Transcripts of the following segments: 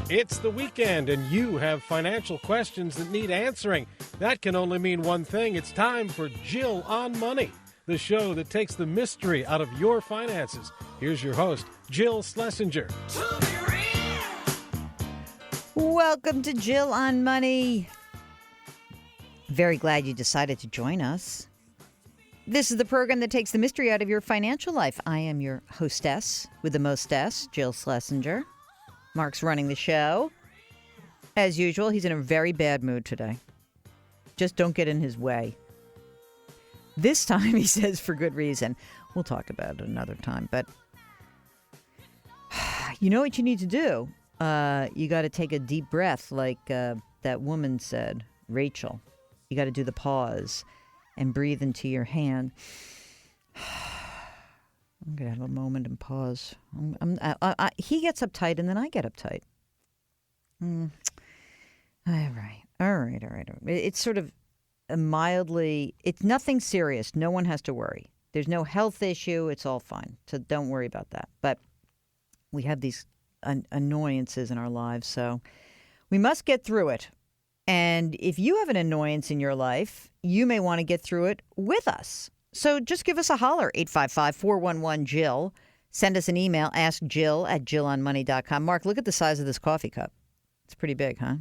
It's the weekend, and you have financial questions that need answering. That can only mean one thing. It's time for Jill on Money, the show that takes the mystery out of your finances. Here's your host, Jill Schlesinger. Welcome to Jill on Money. Very glad you decided to join us. This is the program that takes the mystery out of your financial life. I am your hostess with the mostess, Jill Schlesinger. Mark's running the show. As usual, he's in a very bad mood today. Just don't get in his way. This time, he says, for good reason. We'll talk about it another time. But you know what you need to do? You got to take a deep breath like that woman said, Rachel. You got to do the pause and breathe into your hand. I'm going to have a moment and pause. He gets uptight, and then I get uptight. All right. It's sort of a mildly, it's nothing serious. No one has to worry. There's no health issue. It's all fine. So don't worry about that. But we have these annoyances in our lives, so we must get through it. And if you have an annoyance in your life, you may want to get through it with us. So just give us a holler, 855-411-JILL. Send us an email, askjill@jillonmoney.com. Mark, look at the size of this coffee cup. It's pretty big, huh?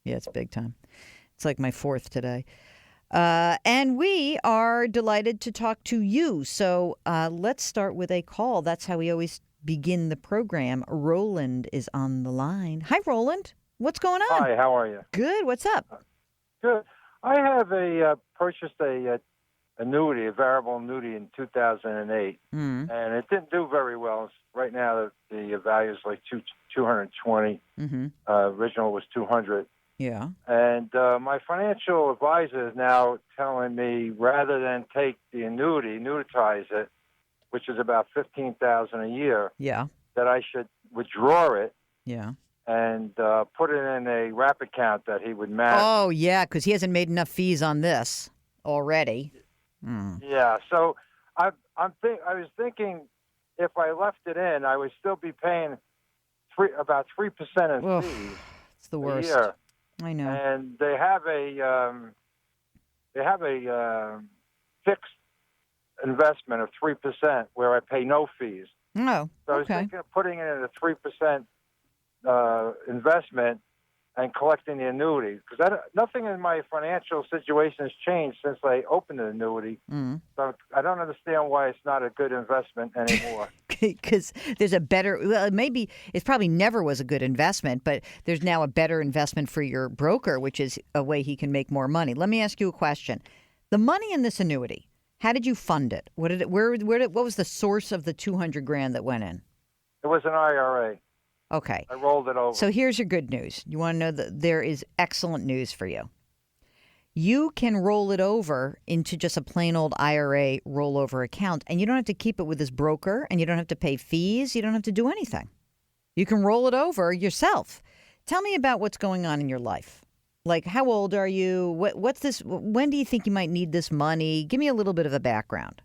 Yeah, it's big time. It's like my fourth today. And we are delighted to talk to you. So let's start with a call. That's how we always begin the program. Roland is on the line. Hi, Roland. What's going on? Hi, how are you? Good. What's up? Good. I have purchased a annuity, a variable annuity in 2008, and it didn't do very well. Right now, the value is like 220. Original was 200. Yeah. And my financial advisor is now telling me rather than take the annuitize it, which is about $15,000 a year. Yeah. That I should withdraw it. Yeah. And put it in a wrap account that he would manage. Oh, yeah, because he hasn't made enough fees on this already. Yeah, so I was thinking if I left it in, I would still be paying about 3% in fees. It's the worst. A year. I know. And they have a fixed investment of 3% where I pay no fees. Oh, so I was thinking of putting it in a 3% investment and collecting the annuity, because nothing in my financial situation has changed since I opened an annuity. So I don't understand why it's not a good investment anymore. Because there's a better, well, maybe it probably never was a good investment, but there's now a better investment for your broker, which is a way he can make more money. Let me ask you a question. The money in this annuity, how did you fund it? What was the source of the $200,000 that went in? It was an IRA. Okay. I rolled it over. So here's your good news. You want to know that there is excellent news for you. You can roll it over into just a plain old IRA rollover account, and you don't have to keep it with this broker, and you don't have to pay fees. You don't have to do anything. You can roll it over yourself. Tell me about what's going on in your life. Like, how old are you? What's this? When do you think you might need this money? Give me a little bit of a background.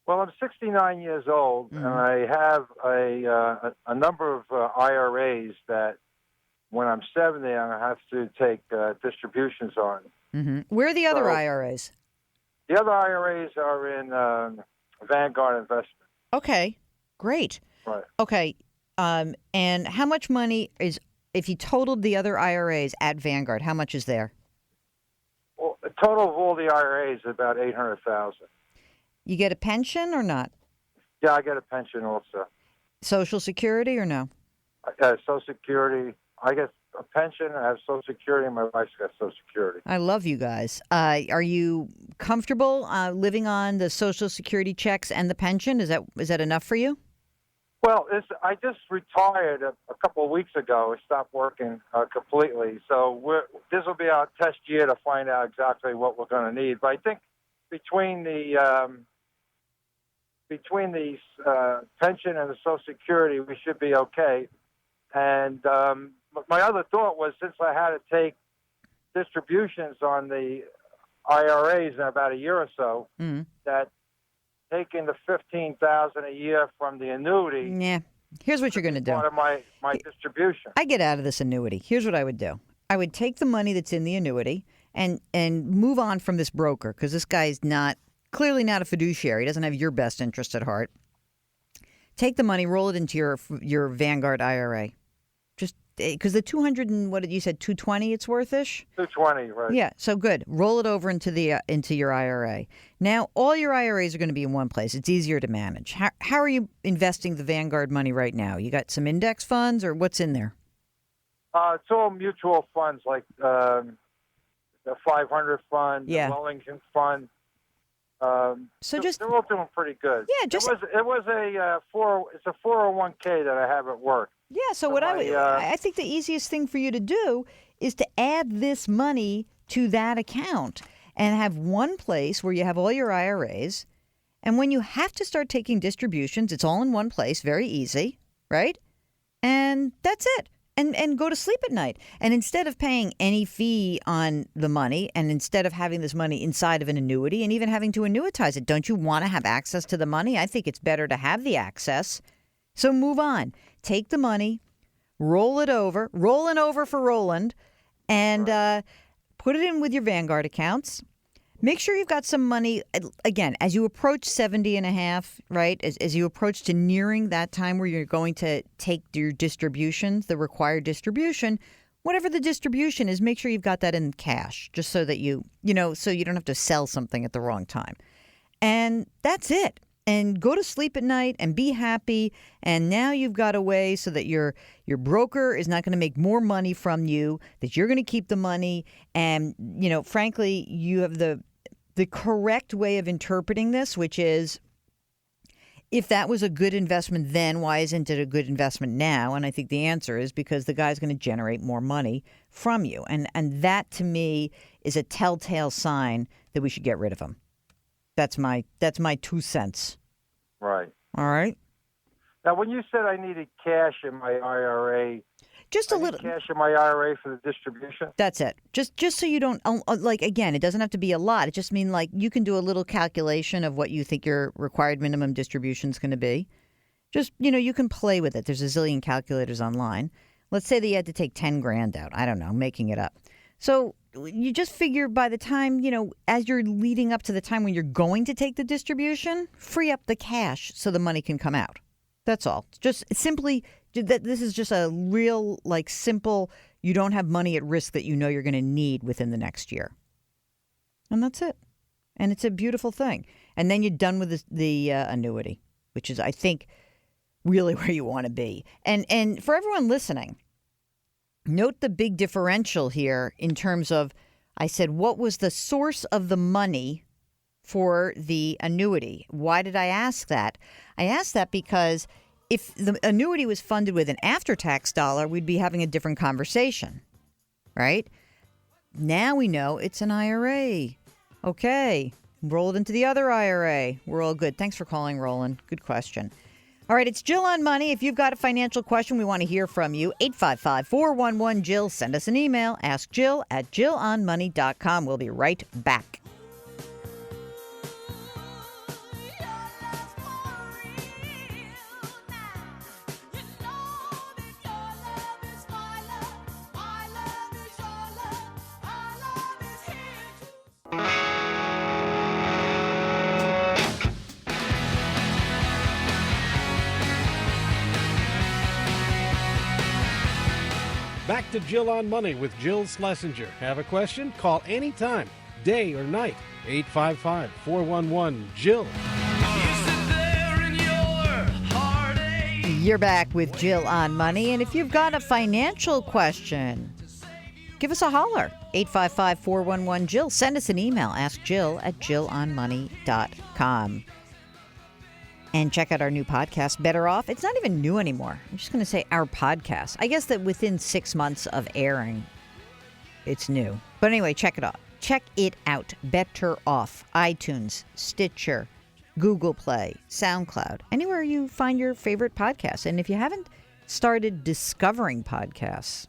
Well, I'm 69 years old, and I have a number of IRAs that when I'm 70, I'm going to have to take distributions on. Where are the other IRAs? The other IRAs are in Vanguard Investment. Okay, great. Right. Okay, and how much money is, if you totaled the other IRAs at Vanguard, how much is there? Well, the total of all the IRAs is about $800,000. You get a pension or not? Yeah, I get a pension also. Social Security or no? I got Social Security. I get a pension. I have Social Security, and my wife's got Social Security. I love you guys. Are you comfortable living on the Social Security checks and the pension? Is that enough for you? Well, I just retired a couple of weeks ago. I stopped working completely. So this will be our test year to find out exactly what we're going to need. But I think between the pension and the Social Security, we should be okay. And my other thought was, since I had to take distributions on the IRAs in about a year or so that taking the $15,000 a year from the annuity. Yeah. Here's what you're going to do. Part of my distribution. I get out of this annuity. Here's what I would do. I would take the money that's in the annuity and move on from this broker, because this guy's clearly not a fiduciary. He doesn't have your best interest at heart. Take the money, roll it into your Vanguard IRA. Just because the 200 and what did you said 220 it's worth-ish? 220, right? Yeah, so good. Roll it over into your IRA. Now, all your IRAs are going to be in one place. It's easier to manage. How are you investing the Vanguard money right now? You got some index funds, or what's in there? It's all mutual funds, like the 500 fund, the Wellington fund. So they're all doing pretty good. Yeah, it's a 401k that I have at work. Yeah, so I think the easiest thing for you to do is to add this money to that account and have one place where you have all your IRAs. And when you have to start taking distributions, it's all in one place, very easy, right? And that's it. And go to sleep at night. And instead of paying any fee on the money, and instead of having this money inside of an annuity and even having to annuitize it, don't you want to have access to the money? I think it's better to have the access. So move on. Take the money, roll it over for Roland, and put it in with your Vanguard accounts. Make sure you've got some money, again, as you approach 70 and a half, right, as you approach to nearing that time where you're going to take your distributions, the required distribution, whatever the distribution is, make sure you've got that in cash, just so that so you don't have to sell something at the wrong time. And that's it. And go to sleep at night and be happy. And now you've got a way so that your broker is not going to make more money from you, that you're going to keep the money. And, frankly, you have the correct way of interpreting this, which is, if that was a good investment then, why isn't it a good investment now? And I think the answer is because the guy's going to generate more money from you. And that, to me, is a telltale sign that we should get rid of him. That's my 2 cents. Right. All right. Now, when you said I needed cash in my IRA, just a little cash in my IRA for the distribution. That's it. Just so you don't again, it doesn't have to be a lot. It just means you can do a little calculation of what you think your required minimum distribution is going to be. Just you can play with it. There's a zillion calculators online. Let's say that you had to take 10 grand out. I don't know, making it up. So you just figure by the time, as you're leading up to the time when you're going to take the distribution, free up the cash so the money can come out. That's all. Just simply, this is just a real, simple, you don't have money at risk that you're going to need within the next year. And that's it. And it's a beautiful thing. And then you're done with the annuity, which is, I think, really where you want to be. And for everyone listening, note the big differential here in terms of, I said, what was the source of the money for the annuity? Why did I ask that? I asked that because if the annuity was funded with an after-tax dollar, we'd be having a different conversation, right? Now we know it's an IRA. Okay, roll it into the other IRA. We're all good. Thanks for calling, Roland. Good question. All right, it's Jill on Money. If you've got a financial question, we want to hear from you. 855-411-JILL. Send us an email. Ask Jill at jillonmoney.com. We'll be right back. Back to Jill on Money with Jill Schlesinger. Have a question? Call anytime, day or night. 855-411-JILL. You're back with Jill on Money. And if you've got a financial question, give us a holler. 855-411-JILL. Send us an email. Ask Jill at jillonmoney.com. And check out our new podcast, Better Off. It's not even new anymore. I'm just going to say our podcast. I guess that within 6 months of airing, it's new. But anyway, check it out. Check it out. Better Off. iTunes, Stitcher, Google Play, SoundCloud, anywhere you find your favorite podcasts. And if you haven't started discovering podcasts,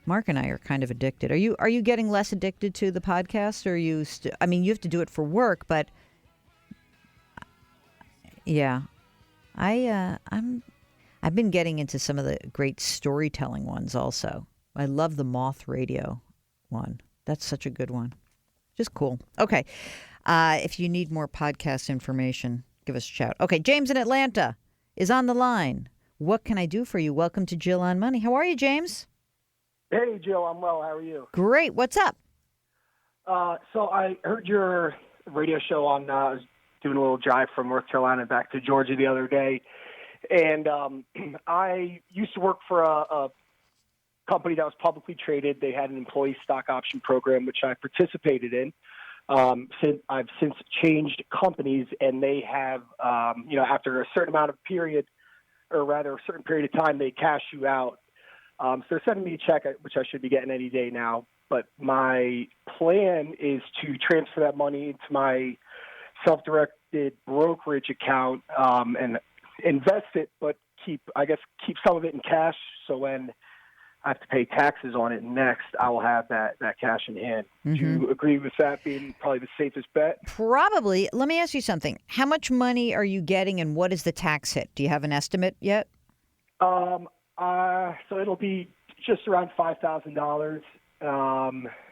Mark and I are kind of addicted. Are you getting less addicted to the podcast? Or are you? I mean, you have to do it for work, but yeah, I've been getting into some of the great storytelling ones also. I love the Moth Radio one. That's such a good one. Just cool. Okay. If you need more podcast information, give us a shout. Okay, James in Atlanta is on the line. What can I do for you? Welcome to Jill on Money. How are you, James? Hey, Jill. I'm well. How are you? Great. What's up? So I heard your radio show on, I was doing a little drive from North Carolina back to Georgia the other day. And I used to work for a company that was publicly traded. They had an employee stock option program, which I participated in. I've since changed companies, and they have, after a certain amount of period, or rather a certain period of time, they cash you out. So they're sending me a check, which I should be getting any day now. But my plan is to transfer that money into my self-directed brokerage account and invest it, but keep some of it in cash. So when I have to pay taxes on it next, I will have that cash in hand. Do you agree with that being probably the safest bet? Probably. Let me ask you something. How much money are you getting, and what is the tax hit? Do you have an estimate yet? So it'll be just around $5,000,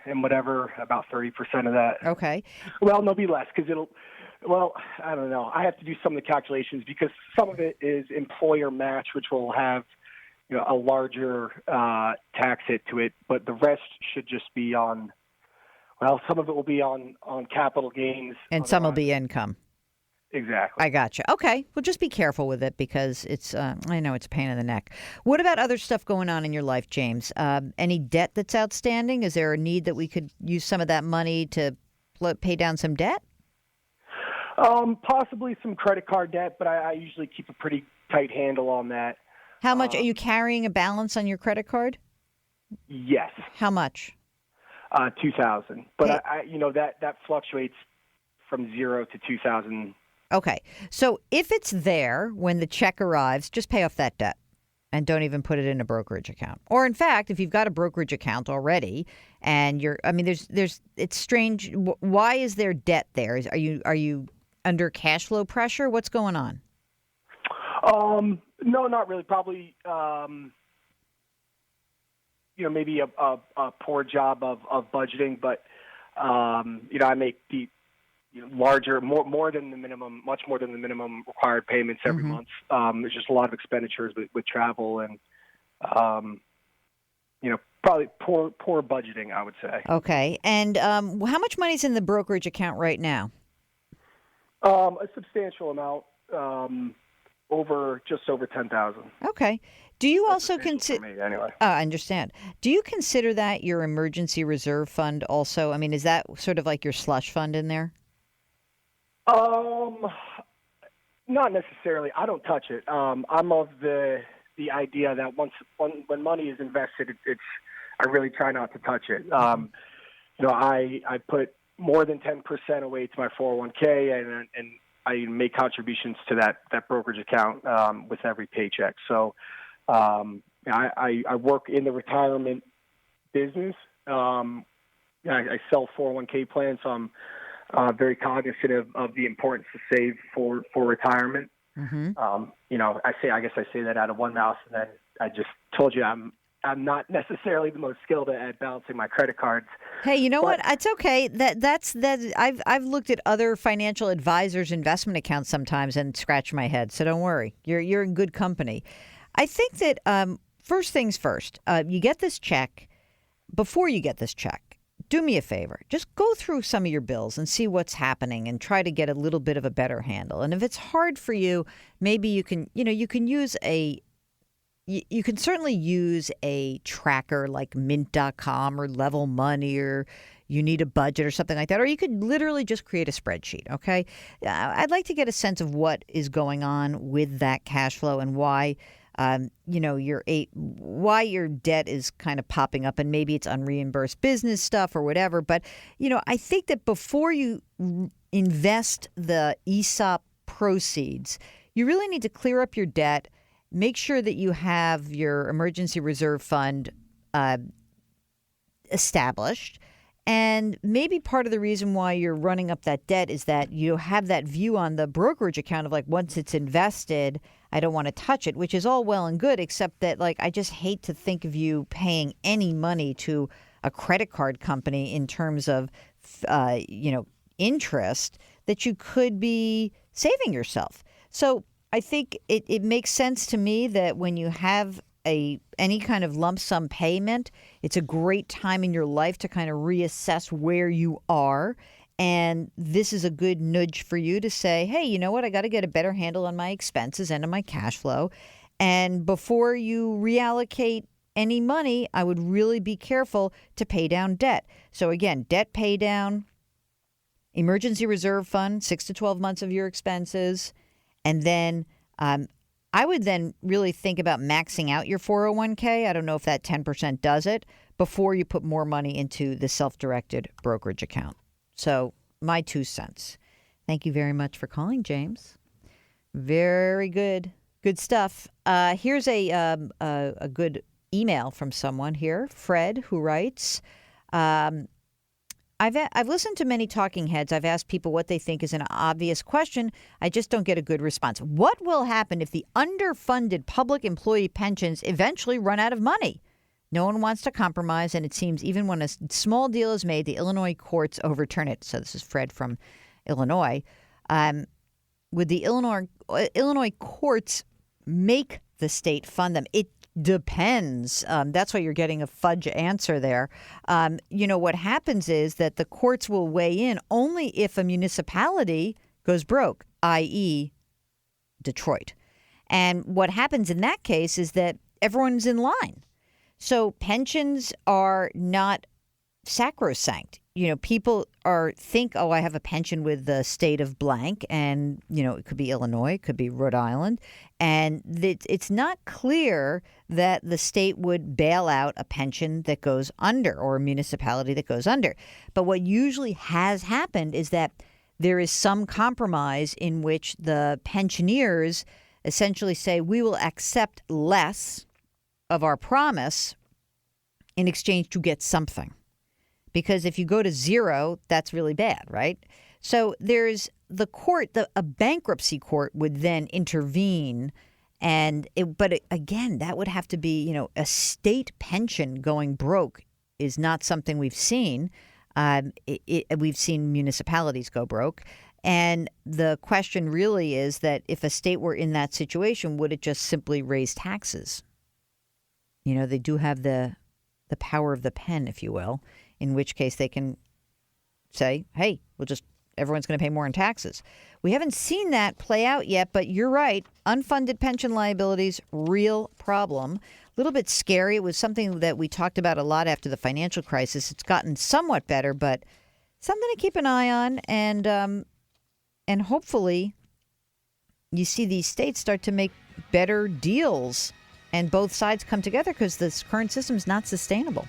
and whatever, about 30% of that. Okay. Well, there'll be less because I don't know. I have to do some of the calculations because some of it is employer match, which will have a larger tax hit to it, but the rest should just be on. Well, some of it will be on capital gains, and some will be income. Exactly. I gotcha. Okay. Well, just be careful with it because it's. I know it's a pain in the neck. What about other stuff going on in your life, James? Any debt that's outstanding? Is there a need that we could use some of that money to pay down some debt? Possibly some credit card debt, but I usually keep a pretty tight handle on that. How much are you carrying a balance on your credit card? Yes. How much? $2,000. But that fluctuates from 0 to $2,000. Okay. So if it's there when the check arrives, just pay off that debt and don't even put it in a brokerage account. Or in fact, if you've got a brokerage account already and it's strange. Why is there debt there? Are you under cash flow pressure? What's going on? No, not really. Probably, maybe a poor job of budgeting, but, I make the larger, more than the minimum, much more than the minimum required payments every month. There's just a lot of expenditures with travel and, probably poor budgeting, I would say. Okay. And how much money's in the brokerage account right now? A substantial amount. Just over 10,000. Okay. Do you also consider? Anyway. I understand. Do you consider that your emergency reserve fund also? I mean, is that sort of like your slush fund in there? Not necessarily. I don't touch it. I'm of the idea that when money is invested, I really try not to touch it. I put more than 10% away to my 401k, and I make contributions to that brokerage account with every paycheck. So I work in the retirement business. I sell 401k plans, so I'm very cognizant of the importance to save for retirement. I guess I say that out of one mouth, and then I just told you I'm not necessarily the most skilled at balancing my credit cards. Hey, you know what? It's okay. That's I've looked at other financial advisors' investment accounts sometimes and scratch my head. So don't worry. You're in good company. I think that first things first. You get this check. Before you get this check, do me a favor. Just go through some of your bills and see what's happening and try to get a little bit of a better handle. And if it's hard for you, maybe you can use You can certainly use a tracker like Mint.com or Level Money, or you need a budget or something like that. Or you could literally just create a spreadsheet, okay? I'd like to get a sense of what is going on with that cash flow and why, why your debt is kind of popping up, and maybe it's unreimbursed business stuff or whatever. But, I think that before you invest the ESOP proceeds, you really need to clear up your debt. Make sure that you have your emergency reserve fund established. And maybe part of the reason why you're running up that debt is that you have that view on the brokerage account of like, once it's invested, I don't want to touch it, which is all well and good, except that like, I just hate to think of you paying any money to a credit card company in terms of, interest that you could be saving yourself. So I think it makes sense to me that when you have any kind of lump sum payment, it's a great time in your life to kind of reassess where you are. And this is a good nudge for you to say, hey, you know what? I got to get a better handle on my expenses and on my cash flow. And before you reallocate any money, I would really be careful to pay down debt. So again, debt pay down, emergency reserve fund, 6 to 12 months of your expenses. And then I would then really think about maxing out your 401k. I don't know if that 10% does it before you put more money into the self-directed brokerage account. So my 2 cents. Thank you very much for calling, James. Very good. Good stuff. Here's a good email from someone here, Fred, who writes, I've listened to many talking heads. I've asked people what they think is an obvious question. I just don't get a good response. What will happen if the underfunded public employee pensions eventually run out of money? No one wants to compromise, and it seems even when a small deal is made, the Illinois courts overturn it. So this is Fred from Illinois. Would the Illinois courts make the state fund them? It depends. That's why you're getting a fudge answer there. What happens is that the courts will weigh in only if a municipality goes broke, i.e. Detroit. And what happens in that case is that everyone's in line. So pensions are not sacrosanct. People think, I have a pension with the state of blank, and, it could be Illinois, it could be Rhode Island. And it's not clear that the state would bail out a pension that goes under or a municipality that goes under. But what usually has happened is that there is some compromise in which the pensioners essentially say, we will accept less of our promise in exchange to get something. Because if you go to zero, that's really bad, right? So there's the court, a bankruptcy court would then intervene. But again, that would have to be, a state pension going broke is not something we've seen. We've seen municipalities go broke. And the question really is that if a state were in that situation, would it just simply raise taxes? They do have the power of the pen, if you will, in which case they can say, hey, everyone's going to pay more in taxes. We haven't seen that play out yet, but you're right. Unfunded pension liabilities, real problem. A little bit scary. It was something that we talked about a lot after the financial crisis. It's gotten somewhat better, but something to keep an eye on. And hopefully you see these states start to make better deals and both sides come together, because this current system is not sustainable.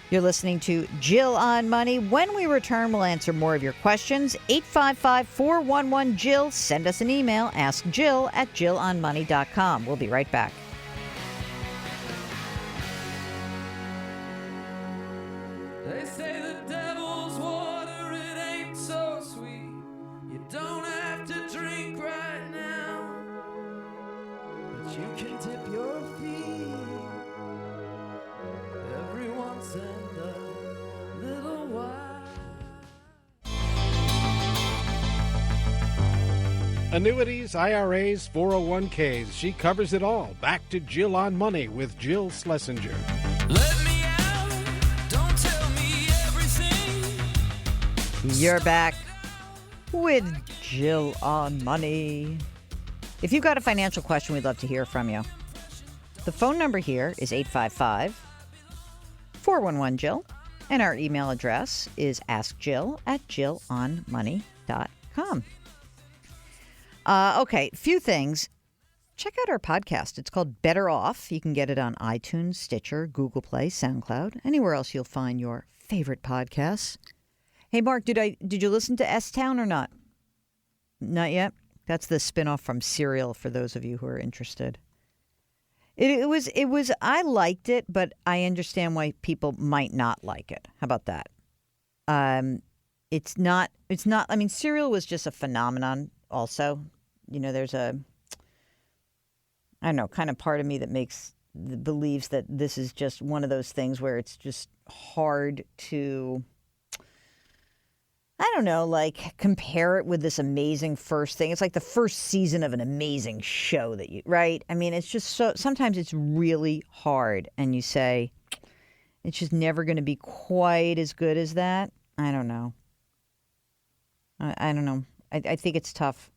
You're listening to Jill on Money. When we return, we'll answer more of your questions. 855-411-JILL. Send us an email. Ask Jill at JillOnMoney.com. We'll be right back. They say the devil's water, it ain't so sweet. You don't have to drink right now, but you can dip your feet every once in a little while. Annuities, IRAs, 401ks. She covers it all. Back to Jill on Money with Jill Schlesinger. Let me out, don't tell me everything. You're back with Jill on Money. If you've got a financial question, we'd love to hear from you. The phone number here is 855-411-JILL, and our email address is askjill@jillonmoney.com. Okay, few things. Check out our podcast. It's called Better Off. You can get it on iTunes, Stitcher, Google Play, SoundCloud, anywhere else you'll find your favorite podcasts. Hey, Mark, did you listen to S-Town or not? Not yet? That's the spinoff from Serial for those of you who are interested. It was. I liked it, but I understand why people might not like it. How about that? It's not. I mean, Serial was just a phenomenon. Also, there's a, I don't know, kind of part of me that believes that this is just one of those things where it's just hard to, I don't know, like compare it with this amazing first thing. It's like the first season of an amazing show right? I mean, it's just sometimes it's really hard and you say, it's just never going to be quite as good as that. I don't know. I don't know. I think it's tough.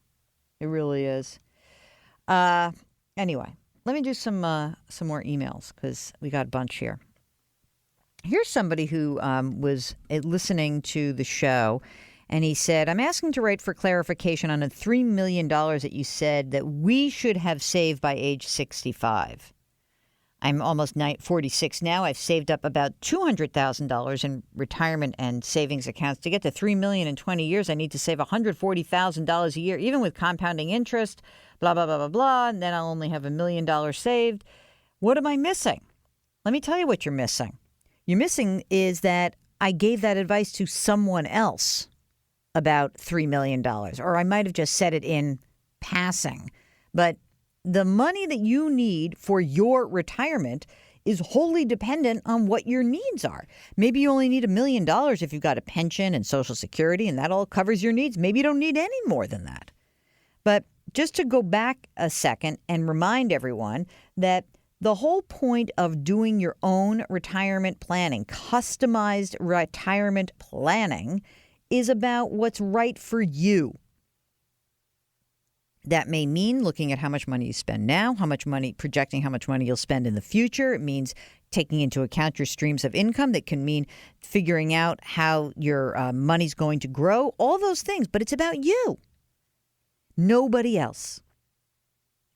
It really is. Anyway, let me do some more emails because we got a bunch here. Here's somebody who was listening to the show, and he said, I'm asking to write for clarification on the $3 million that you said that we should have saved by age 65. I'm almost 46 now. I've saved up about $200,000 in retirement and savings accounts. To get to $3 million in 20 years, I need to save $140,000 a year, even with compounding interest, blah, blah, blah, blah, blah. And then I'll only have $1 million saved. What am I missing? Let me tell you what you're missing. You're missing is that I gave that advice to someone else about $3 million, or I might have just said it in passing. But the money that you need for your retirement is wholly dependent on what your needs are. Maybe you only need $1 million if you've got a pension and Social Security, and that all covers your needs. Maybe you don't need any more than that. But just to go back a second and remind everyone that the whole point of doing your own retirement planning, customized retirement planning, is about what's right for you. That may mean looking at how much money you spend now, projecting how much money you'll spend in the future. It means taking into account your streams of income. That can mean figuring out how your money's going to grow, all those things. But it's about you, nobody else.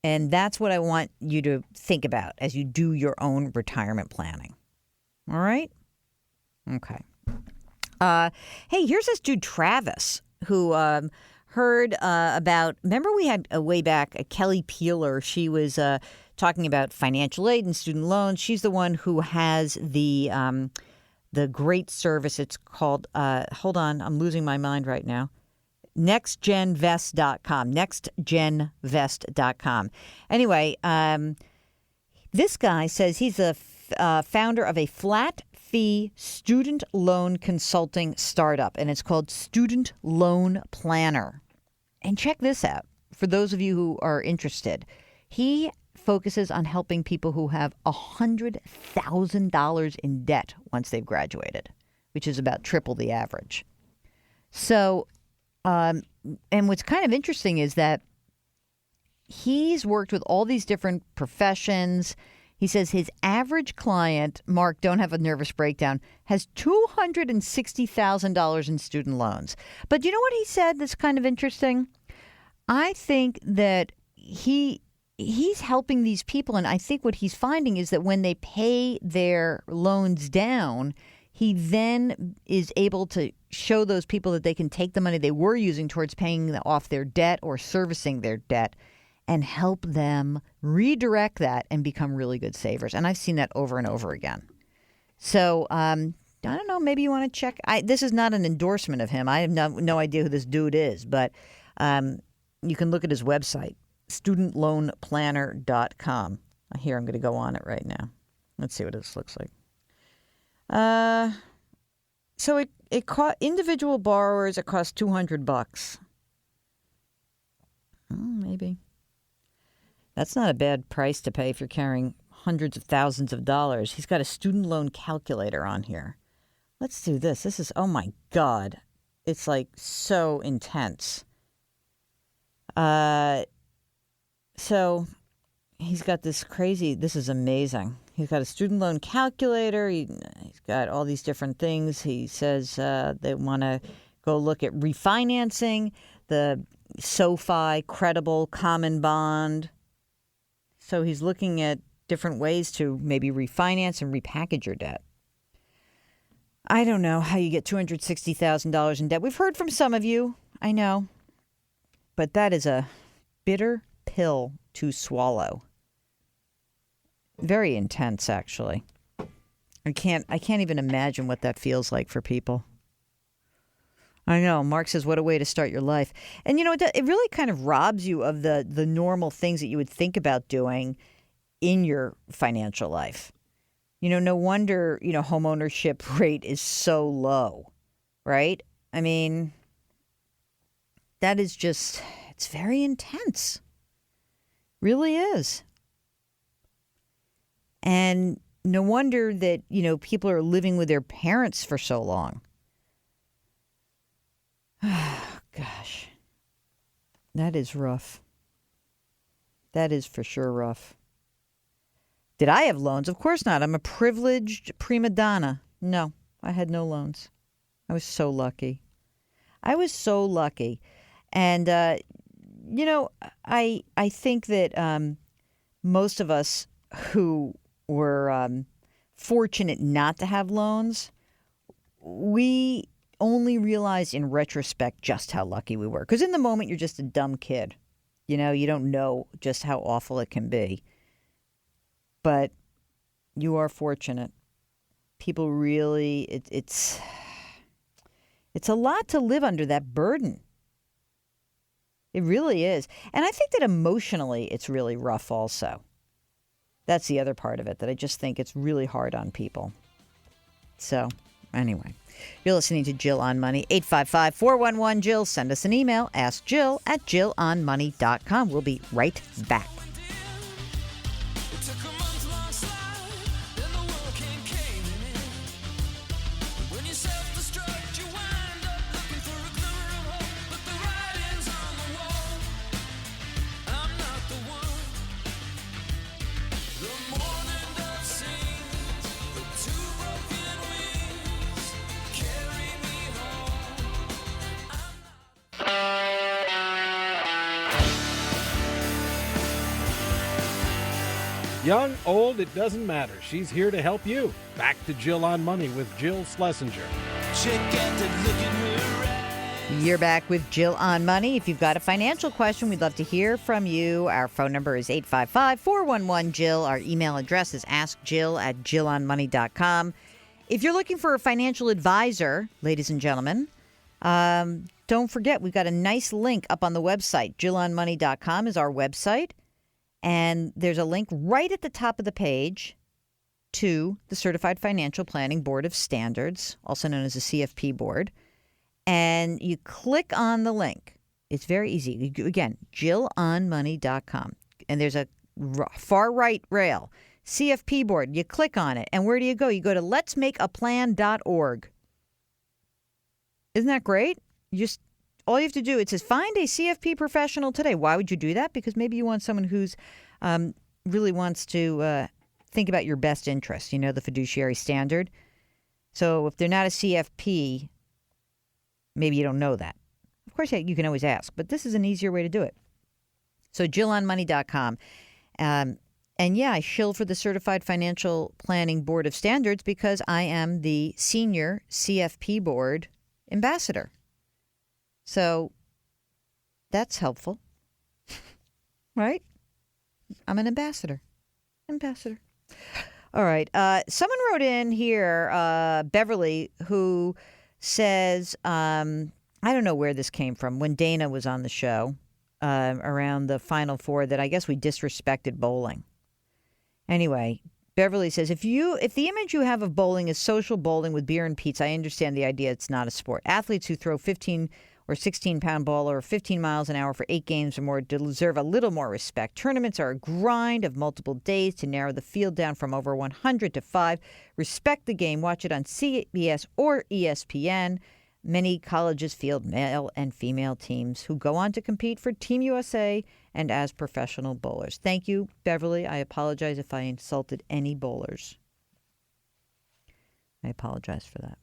And that's what I want you to think about as you do your own retirement planning. All right? Okay. Hey, here's this dude, Travis, who heard about, remember we had way back Kelly Peeler. She was talking about financial aid and student loans. She's the one who has the great service. It's called, hold on, I'm losing my mind right now. NextGenVest.com. NextGenVest.com. Anyway, this guy says he's a founder of a flat fee student loan consulting startup, and it's called Student Loan Planner. And check this out. For those of you who are interested, he focuses on helping people who have $100,000 in debt once they've graduated, which is about triple the average. So, and what's kind of interesting is that he's worked with all these different professions. He says his average client, Mark, don't have a nervous breakdown, has $260,000 in student loans. But you know what he said that's kind of interesting? I think that he's helping these people, and I think what he's finding is that when they pay their loans down, he then is able to show those people that they can take the money they were using towards paying off their debt or servicing their debt and help them redirect that and become really good savers. And I've seen that over and over again. So I don't know, maybe you want to check. This is not an endorsement of him. I have no idea who this dude is, but you can look at his website, studentloanplanner.com. Here, I'm going to go on it right now. Let's see what this looks like. So it individual borrowers, it costs $200. Maybe. That's not a bad price to pay if you're carrying hundreds of thousands of dollars. He's got a student loan calculator on here. Let's do this. This is, oh my God. It's like so intense. So he's got this is amazing. He's got a student loan calculator. He's got all these different things. He says they want to go look at refinancing, the SoFi, Credible, Common Bond. So he's looking at different ways to maybe refinance and repackage your debt. I don't know how you get $260,000 in debt. We've heard from some of you, I know. But that is a bitter pill to swallow. Very intense, actually. I can't even imagine what that feels like for people. I know. Mark says, what a way to start your life. And, it really kind of robs you of the normal things that you would think about doing in your financial life. No wonder, home ownership rate is so low, right? I mean, that is just, it's very intense. Really is. And no wonder that, people are living with their parents for so long. Gosh, that is rough. That is for sure rough. Did I have loans? Of course not. I'm a privileged prima donna. No, I had no loans. I was so lucky. And, I think that most of us who were fortunate not to have loans, we only realized in retrospect just how lucky we were. Because in the moment, you're just a dumb kid. You don't know just how awful it can be. But you are fortunate. People really, it's a lot to live under that burden. It really is. And I think that emotionally, it's really rough also. That's the other part of it, that I just think it's really hard on people. So, anyway, you're listening to Jill on Money. 855-411-JILL. Send us an email. Ask Jill at jillonmoney.com. We'll be right back. Young, old, it doesn't matter. She's here to help you. Back to Jill on Money with Jill Schlesinger. You're back with Jill on Money. If you've got a financial question, we'd love to hear from you. Our phone number is 855-411-JILL. Our email address is askjill@jillonmoney.com. If you're looking for a financial advisor, ladies and gentlemen, don't forget, we've got a nice link up on the website. Jillonmoney.com is our website. And there's a link right at the top of the page to the Certified Financial Planning Board of Standards, also known as the CFP board. And you click on the link. It's very easy. Again, jillonmoney.com. And there's a far right rail, CFP board. You click on it. And where do you go? You go to letsmakeaplan.org. Isn't that great? All you have to do, it says, find a CFP professional today. Why would you do that? Because maybe you want someone who's really wants to think about your best interest, the fiduciary standard. So if they're not a CFP, maybe you don't know that. Of course, you can always ask, but this is an easier way to do it. So jillonmoney.com. And yeah, I shill for the Certified Financial Planning Board of Standards because I am the senior CFP board ambassador. So that's helpful, right? I'm an ambassador. All right. Someone wrote in here, Beverly, who says, I don't know where this came from, when Dana was on the show around the Final Four, that I guess we disrespected bowling. Anyway, Beverly says, if the image you have of bowling is social bowling with beer and pizza, I understand the idea it's not a sport. Athletes who throw 15 or 16-pound ball or 15 miles an hour for 8 games or more deserve a little more respect. Tournaments are a grind of multiple days to narrow the field down from over 100 to 5. Respect the game. Watch it on CBS or ESPN. Many colleges field male and female teams who go on to compete for Team USA and as professional bowlers. Thank you, Beverly. I apologize if I insulted any bowlers. I apologize for that.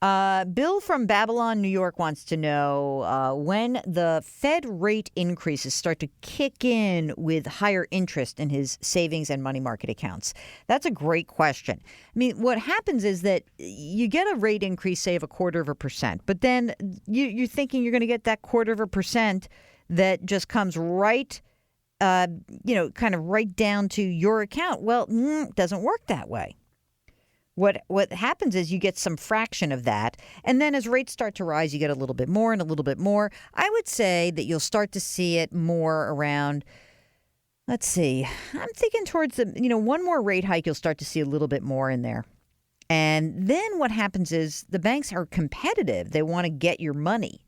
Bill from Babylon, New York wants to know when the Fed rate increases start to kick in with higher interest in his savings and money market accounts. That's a great question. I mean, what happens is that you get a rate increase, say, of 0.25%, but then you're thinking you're going to get that 0.25% that just comes right kind of right down to your account. Well, it doesn't work that way. What happens is you get some fraction of that, and then as rates start to rise, you get a little bit more and a little bit more. I would say that you'll start to see it more around, let's see, I'm thinking towards one more rate hike, you'll start to see a little bit more in there. And then what happens is the banks are competitive. They want to get your money,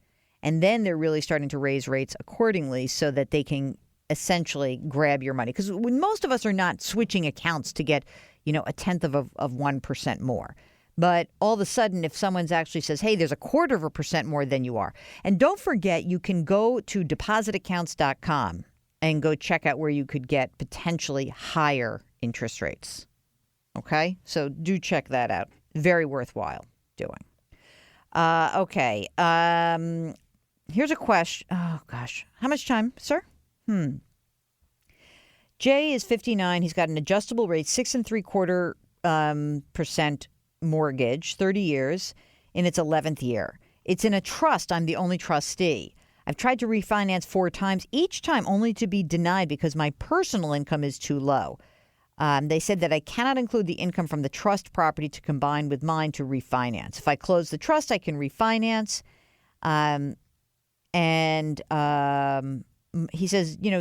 and then they're really starting to raise rates accordingly so that they can essentially grab your money. Because most of us are not switching accounts to get a tenth of 1% more. But all of a sudden, if someone's actually says, hey, there's 0.25% more than you are. And don't forget, you can go to depositaccounts.com and go check out where you could get potentially higher interest rates. Okay? So do check that out. Very worthwhile doing. Okay. Here's a question. Oh, gosh. How much time, sir? Jay is 59. He's got an adjustable rate, 6.75% mortgage, 30 years, in its 11th year. It's in a trust. I'm the only trustee. I've tried to refinance 4 times, each time only to be denied because my personal income is too low. They said that I cannot include the income from the trust property to combine with mine to refinance. If I close the trust, I can refinance. He says, I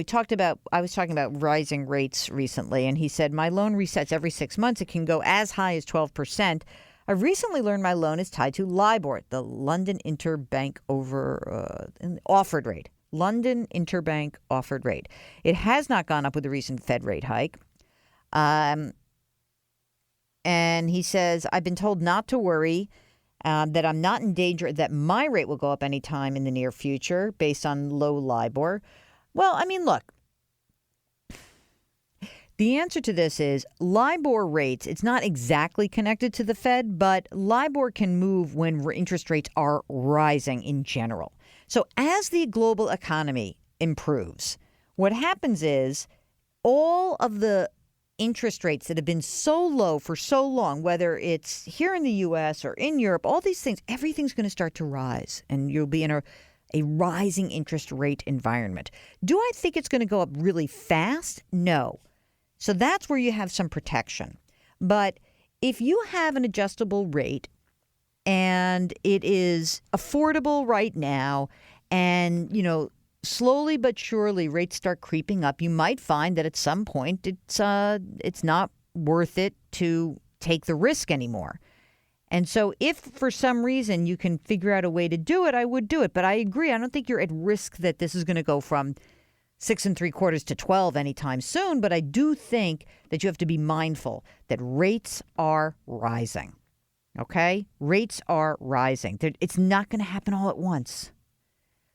was talking about rising rates recently, and he said, my loan resets every 6 months. It can go as high as 12%. I've recently learned my loan is tied to LIBOR, the London Interbank offered rate. London Interbank offered rate. It has not gone up with the recent Fed rate hike. And he says, I've been told not to worry, that I'm not in danger, that my rate will go up anytime in the near future based on low LIBOR. Well, I mean, look, the answer to this is LIBOR rates. It's not exactly connected to the Fed, but LIBOR can move when interest rates are rising in general. So as the global economy improves, what happens is all of the interest rates that have been so low for so long, whether it's here in the U.S. or in Europe, all these things, everything's going to start to rise, and you'll be in a rising interest rate environment. Do I think it's going to go up really fast? No. So that's where you have some protection. But if you have an adjustable rate and it is affordable right now, and, slowly but surely rates start creeping up, you might find that at some point it's not worth it to take the risk anymore. And so if for some reason you can figure out a way to do it, I would do it. But I agree. I don't think you're at risk that this is going to go from 6.75 to 12 anytime soon. But I do think that you have to be mindful that rates are rising. Okay? Rates are rising. It's not going to happen all at once.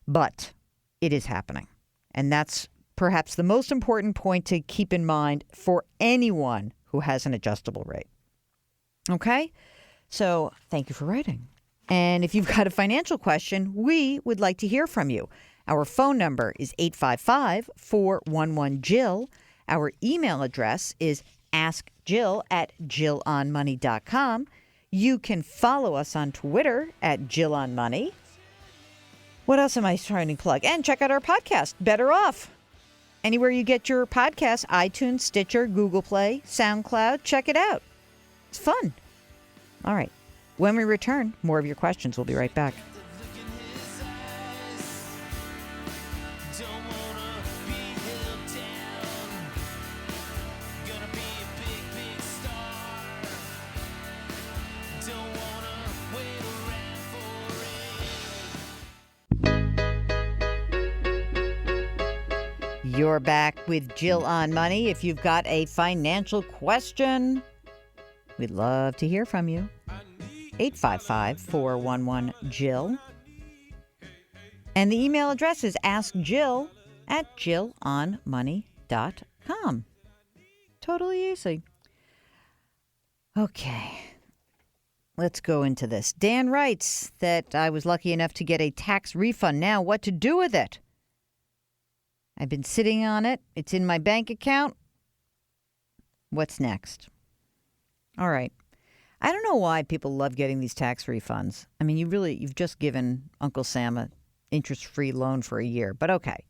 But it is happening. And that's perhaps the most important point to keep in mind for anyone who has an adjustable rate. Okay? So thank you for writing. And if you've got a financial question, we would like to hear from you. Our phone number is 855-411-JILL. Our email address is askjill@jillonmoney.com. You can follow us on Twitter @JillOnMoney. What else am I trying to plug? And check out our podcast, Better Off. Anywhere you get your podcasts, iTunes, Stitcher, Google Play, SoundCloud, check it out. It's fun. All right. When we return, more of your questions. We'll be right back. You're back with Jill on Money. If you've got a financial question, we'd love to hear from you. 855-411-JILL. And the email address is askjill@jillonmoney.com. Totally easy. Okay. Let's go into this. Dan writes that I was lucky enough to get a tax refund. Now, what to do with it? I've been sitting on it. It's in my bank account. What's next? All right. I don't know why people love getting these tax refunds. I mean, you've just given Uncle Sam an interest-free loan for a year, but okay.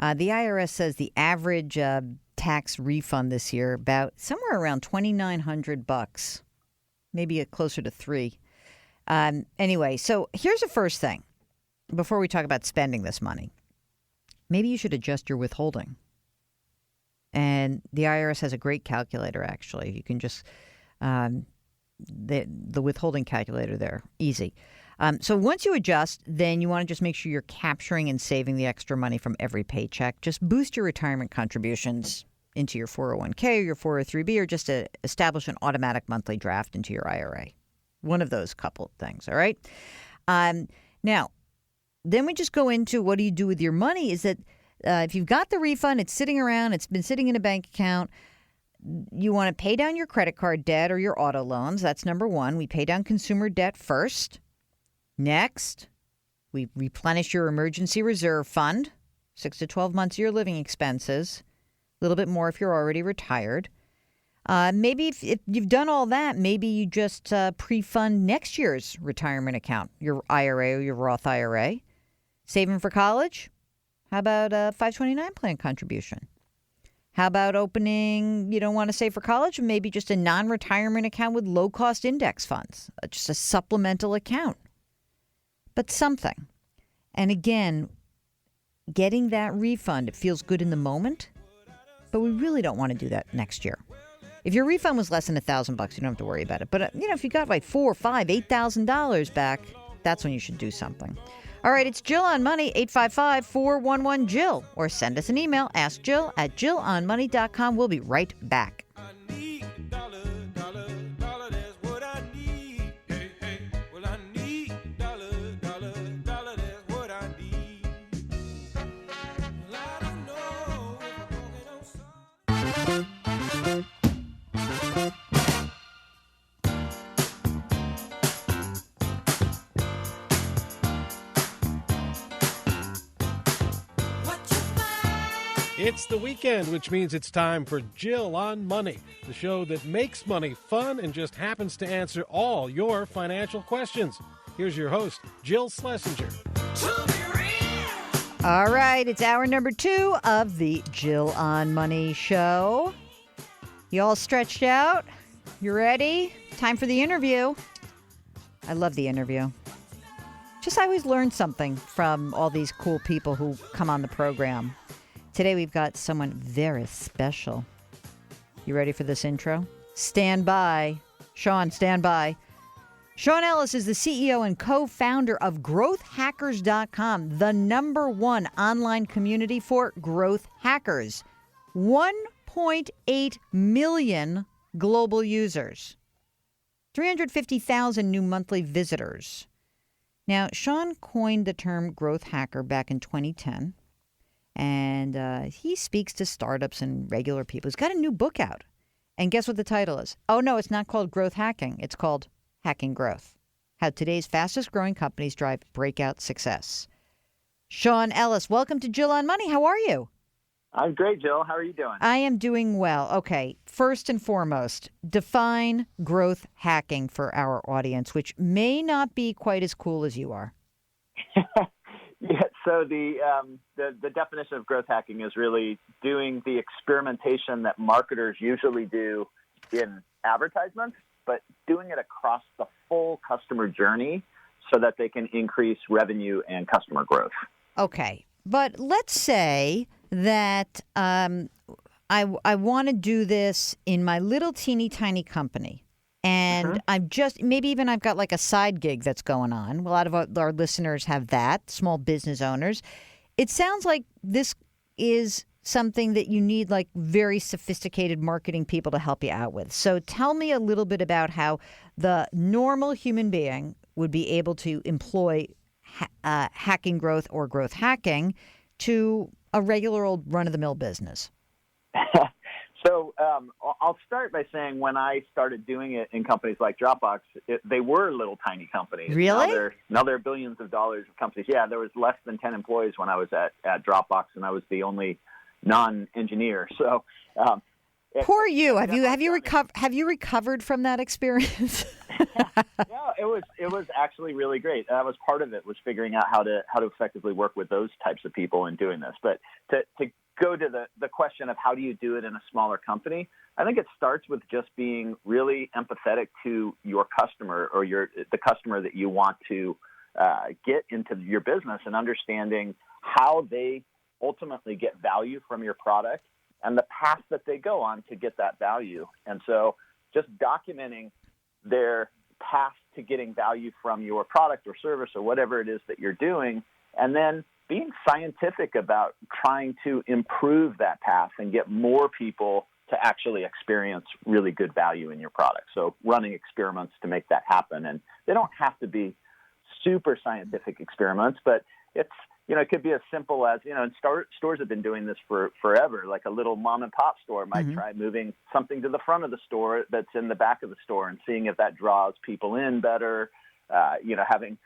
The IRS says the average tax refund this year about somewhere around $2,900, maybe closer to $3,000. Anyway, so here's the first thing before we talk about spending this money. Maybe you should adjust your withholding. And the IRS has a great calculator, actually. You can just, the withholding calculator there, easy. So once you adjust, then you want to just make sure you're capturing and saving the extra money from every paycheck. Just boost your retirement contributions into your 401k or your 403b, or just to establish an automatic monthly draft into your IRA. One of those couple of things, all right? Now, then we just go into what do you do with your money is that if you've got the refund, it's sitting around, it's been sitting in a bank account, you want to pay down your credit card debt or your auto loans. That's number one. We pay down consumer debt first. Next, we replenish your emergency reserve fund, 6 to 12 months of your living expenses, a little bit more if you're already retired. Maybe if you've done all that, maybe you just pre-fund next year's retirement account, your IRA or your Roth IRA. Saving for college? How about a 529 plan contribution? How about opening, you don't want to save for college, maybe just a non-retirement account with low-cost index funds, just a supplemental account. But something. And again, getting that refund, it feels good in the moment, but we really don't want to do that next year. If your refund was less than $1,000, you don't have to worry about it. But, if you got like $4,000, $5,000, $8,000 back, that's when you should do something. All right, it's Jill on Money, 855-411-JILL. Or send us an email, askjill@jillonmoney.com. We'll be right back. It's the weekend, which means it's time for Jill on Money, the show that makes money fun and just happens to answer all your financial questions. Here's your host, Jill Schlesinger. All right, it's hour number 2 of the Jill on Money show. You all stretched out? You ready? Time for the interview. I love the interview. I always learn something from all these cool people who come on the program. Today we've got someone very special. You ready for this intro? Stand by. Sean, stand by. Sean Ellis is the CEO and co-founder of growthhackers.com, the #1 online community for growth hackers. 1.8 million global users. 350,000 new monthly visitors. Now, Sean coined the term growth hacker back in 2010. And he speaks to startups and regular people. He's got a new book out. And guess what the title is? Oh, no, it's not called Growth Hacking. It's called Hacking Growth. How today's fastest growing companies drive breakout success. Sean Ellis, welcome to Jill on Money. How are you? I'm great, Jill. How are you doing? I am doing well. Okay, first and foremost, define growth hacking for our audience, which may not be quite as cool as you are. Yeah, so the definition of growth hacking is really doing the experimentation that marketers usually do in advertisements, but doing it across the full customer journey so that they can increase revenue and customer growth. Okay, but let's say that I want to do this in my little teeny tiny company. And I've got like a side gig that's going on. A lot of our listeners have that, small business owners. It sounds like this is something that you need like very sophisticated marketing people to help you out with. So tell me a little bit about how the normal human being would be able to employ hacking growth or growth hacking to a regular old run-of-the-mill business. So I'll start by saying when I started doing it in companies like Dropbox, they were little tiny companies. Really? Now they're billions of dollars of companies. Yeah, there was less than 10 employees when I was at Dropbox, and I was the only non-engineer. So poor you. Have you recovered from that experience? No, it was actually really great. That was part of it, was figuring out how to effectively work with those types of people in doing this. But to go to the question of how do you do it in a smaller company, I think it starts with just being really empathetic to your customer or the customer that you want to get into your business, and understanding how they ultimately get value from your product and the path that they go on to get that value. And so just documenting their path to getting value from your product or service or whatever it is that you're doing, and then being scientific about trying to improve that path and get more people to actually experience really good value in your product. So running experiments to make that happen. And they don't have to be super scientific experiments, but it's, it could be as simple as, and stores have been doing this for forever. Like a little mom and pop store might try moving something to the front of the store that's in the back of the store and seeing if that draws people in better, having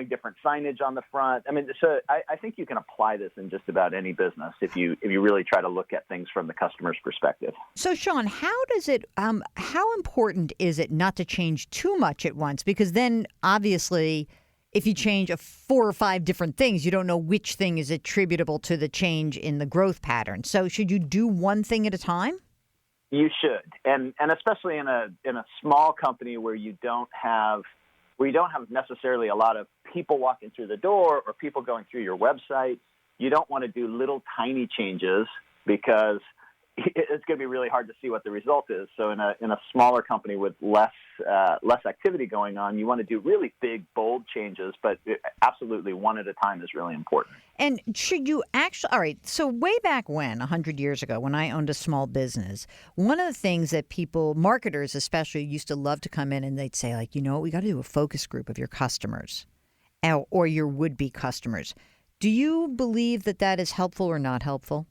different signage on the front. I mean, so I think you can apply this in just about any business if you really try to look at things from the customer's perspective. So, Sean, how important is it not to change too much at once? Because then, obviously, if you change 4 or 5 different things, you don't know which thing is attributable to the change in the growth pattern. So should you do one thing at a time? You should. And especially in a small company where you don't have necessarily a lot of people walking through the door or people going through your website, you don't want to do little tiny changes because it's going to be really hard to see what the result is. So in a smaller company with less activity going on, you want to do really big, bold changes, but absolutely one at a time is really important. And should you actually, all right, so way back when, 100 years ago, when I owned a small business, one of the things that people, marketers especially, used to love to come in and they'd say, like, we got to do a focus group of your customers or your would-be customers. Do you believe that is helpful or not helpful?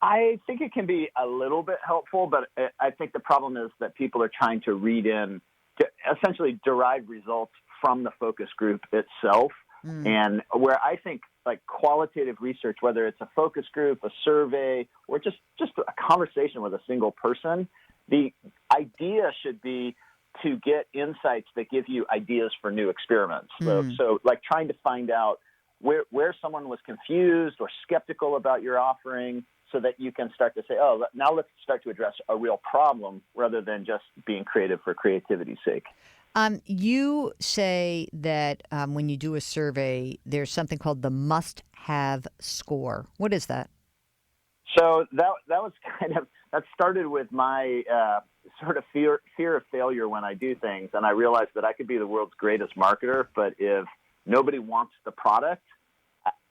I think it can be a little bit helpful, but I think the problem is that people are trying to read in, to essentially derive results from the focus group itself. And where I think like qualitative research, whether it's a focus group, a survey, or just a conversation with a single person, the idea should be to get insights that give you ideas for new experiments. So like trying to find out where someone was confused or skeptical about your offering, so that you can start to say, now let's start to address a real problem rather than just being creative for creativity's sake. You say that when you do a survey, there's something called the must-have score. What is that? So that was that started with my sort of fear of failure when I do things. And I realized that I could be the world's greatest marketer, but if nobody wants the product,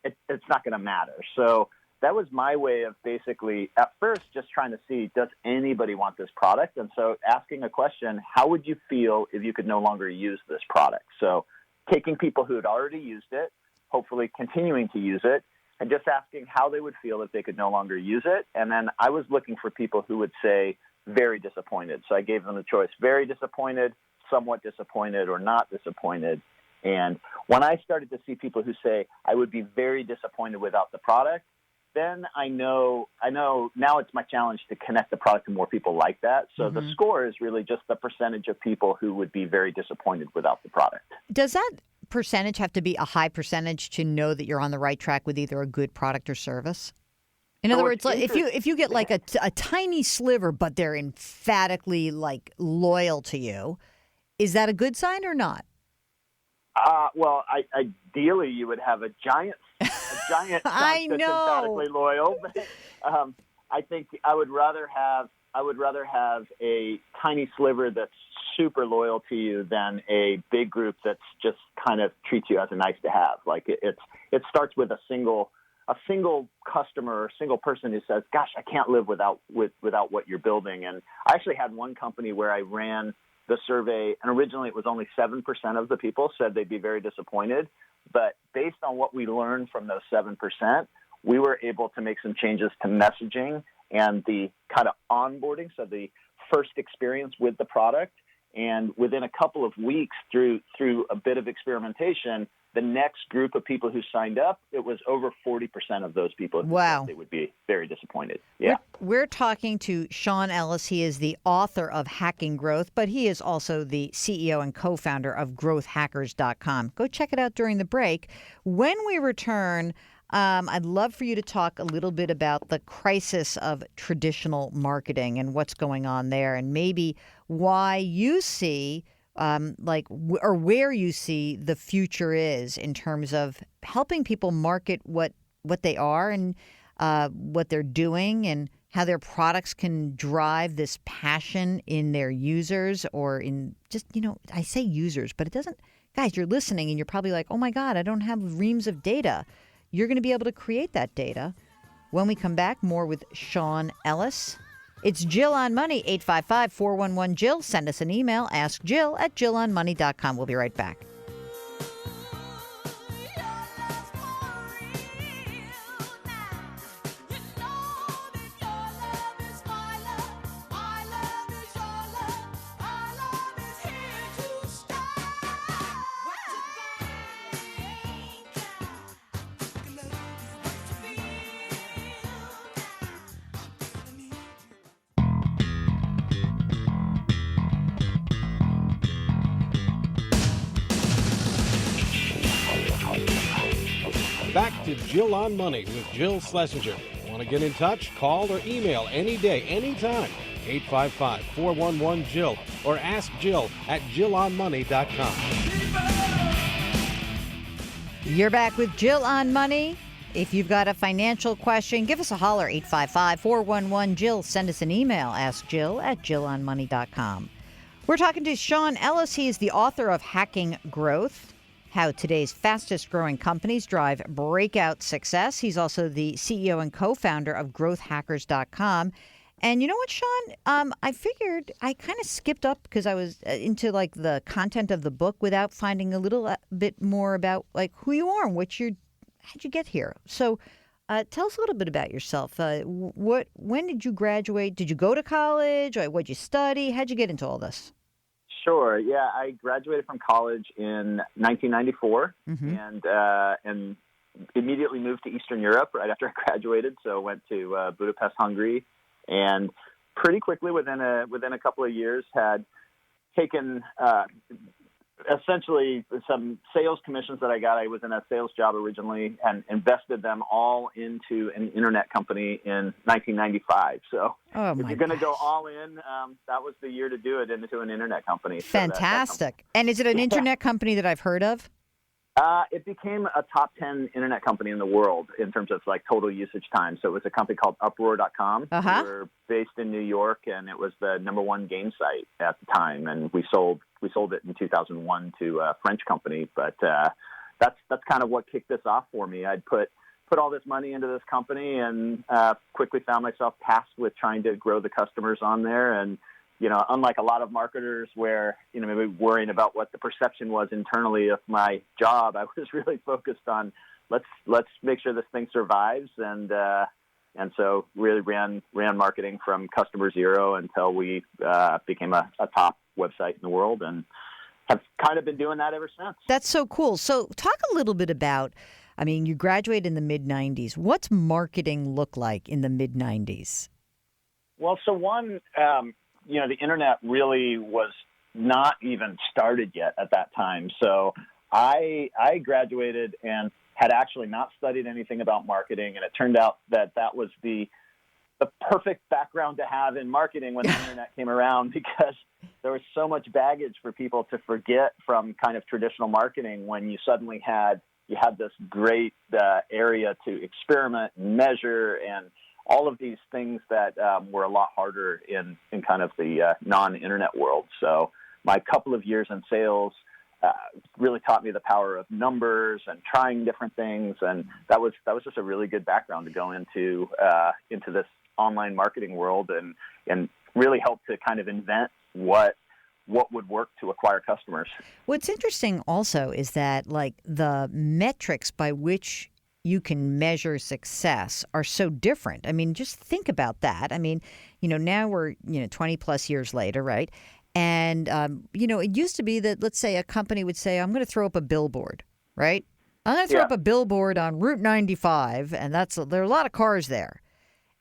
it's not going to matter. So that was my way of basically, at first, just trying to see, does anybody want this product? And so asking a question, how would you feel if you could no longer use this product? So taking people who had already used it, hopefully continuing to use it, and just asking how they would feel if they could no longer use it. And then I was looking for people who would say very disappointed. So I gave them the choice, very disappointed, somewhat disappointed, or not disappointed. And when I started to see people who say, I would be very disappointed without the product, then I know now it's my challenge to connect the product to more people like that. So the score is really just the percentage of people who would be very disappointed without the product. Does that percentage have to be a high percentage to know that you're on the right track with either a good product or service? In other words, like, if you get like a tiny sliver, but they're emphatically like loyal to you, is that a good sign or not? Well, ideally you would have a giant chunk that's emphatically loyal. But I think I would rather have a tiny sliver that's super loyal to you than a big group that's just kind of treats you as a nice to have. Like it starts with a single customer or single person who says, "Gosh, I can't live without what you're building." And I actually had one company where I ran the survey, and originally it was only 7% of the people said they'd be very disappointed. But based on what we learned from those 7%, we were able to make some changes to messaging and the kind of onboarding, so the first experience with the product. And within a couple of weeks, through a bit of experimentation, the next group of people who signed up, it was over 40% of those people who said they would be very disappointed. Yeah. We're talking to Sean Ellis. He is the author of Hacking Growth, but he is also the CEO and co-founder of growthhackers.com. Go check it out during the break. When we return, I'd love for you to talk a little bit about the crisis of traditional marketing and what's going on there, and maybe why you see or where you see the future is in terms of helping people market what they are and what they're doing and how their products can drive this passion in their users or in just, I say users, but it doesn't. Guys, you're listening and you're probably like, oh, my God, I don't have reams of data. You're going to be able to create that data. When we come back, more with Sean Ellis. It's Jill on Money, 855-411-JILL. Send us an email, askjill@jillonmoney.com. We'll be right back. Back to Jill on Money with Jill Schlesinger. Want to get in touch? Call or email any day, anytime. 855-411-JILL or ask Jill at jillonmoney.com. You're back with Jill on Money. If you've got a financial question, give us a holler, 855-411-JILL. Send us an email, askjill@jillonmoney.com. We're talking to Sean Ellis. He is the author of Hacking Growth, how today's fastest growing companies drive breakout success. He's also the CEO and co-founder of growthhackers.com. And you know what, Sean? I figured I kind of skipped up because I was into the content of the book without finding a little bit more about who you are and how'd you get here. So tell us a little bit about yourself. When did you graduate? Did you go to college? What'd you study? How'd you get into all this? Sure. Yeah, I graduated from college in 1994 and immediately moved to Eastern Europe right after I graduated. So I went to Budapest, Hungary, and pretty quickly within a couple of years had taken essentially some sales commissions that I got. I was in a sales job originally and invested them all into an internet company in 1995. So if you're going to go all in, that was the year to do it, into an internet company. Fantastic. And is it an internet company that I've heard of? It became a top 10 internet company in the world in terms of total usage time. So it was a company called Uproar.com. We were based in New York, and it was the number one game site at the time. And we sold it in 2001 to a French company. But that's kind of what kicked this off for me. I'd put all this money into this company and quickly found myself tasked with trying to grow the customers on there. And unlike a lot of marketers where, maybe worrying about what the perception was internally of my job, I was really focused on let's make sure this thing survives. And so really ran marketing from customer zero until we became a top website in the world, and have kind of been doing that ever since. That's so cool. So talk a little bit about, you graduated in the mid-'90s. What's marketing look like in the mid-'90s? Well, so the internet really was not even started yet at that time. So I graduated and had actually not studied anything about marketing, and it turned out that was the perfect background to have in marketing when the internet came around, because there was so much baggage for people to forget from kind of traditional marketing when you suddenly had this great area to experiment and measure and all of these things that were a lot harder in kind of the non-internet world. So my couple of years in sales really taught me the power of numbers and trying different things, and that was just a really good background to go into this online marketing world and really help to kind of invent what would work to acquire customers. What's interesting also is that the metrics by which you can measure success are so different. Just think about that. Now we're 20 plus years later, right? And, it used to be that, let's say, a company would say, I'm going to throw up a billboard, right? I'm going to throw up a billboard on Route 95, and there are a lot of cars there.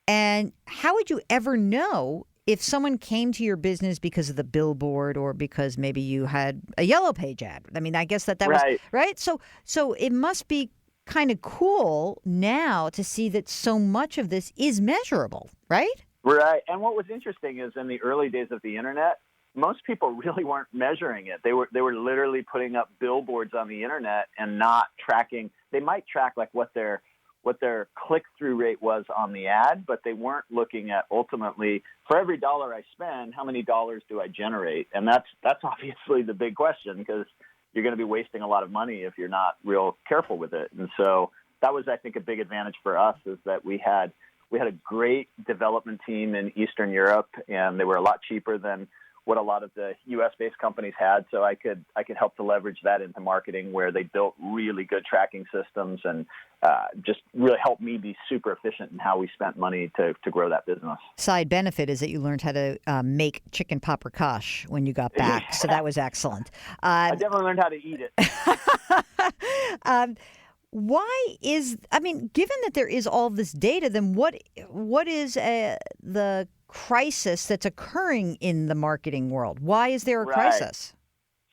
And how would you ever know if someone came to your business because of the billboard or because maybe you had a Yellow Page ad? I mean, I guess that was right. So it must be kind of cool now to see that so much of this is measurable, right? Right. And what was interesting is in the early days of the internet, most people really weren't measuring it. They were literally putting up billboards on the internet and not tracking. They might track like what their click-through rate was on the ad, but they weren't looking at ultimately, for every dollar I spend, how many dollars do I generate? And that's obviously the big question, because you're going to be wasting a lot of money if you're not real careful with it. And so that was, I think, a big advantage for us, is that we had a great development team in Eastern Europe, and they were a lot cheaper than what a lot of the U.S.-based companies had. So I could help to leverage that into marketing, where they built really good tracking systems and just really helped me be super efficient in how we spent money to grow that business. Side benefit is that you learned how to make chicken paprikash when you got back. So that was excellent. I definitely learned how to eat it. Given that there is all this data, then what is the crisis that's occurring in the marketing world? Why is there a crisis?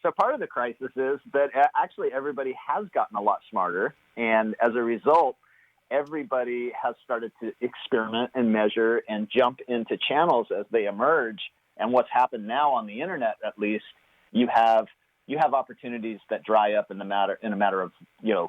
So part of the crisis is that actually everybody has gotten a lot smarter. And as a result, everybody has started to experiment and measure and jump into channels as they emerge. And what's happened now on the internet, at least, you have opportunities that dry up in a matter of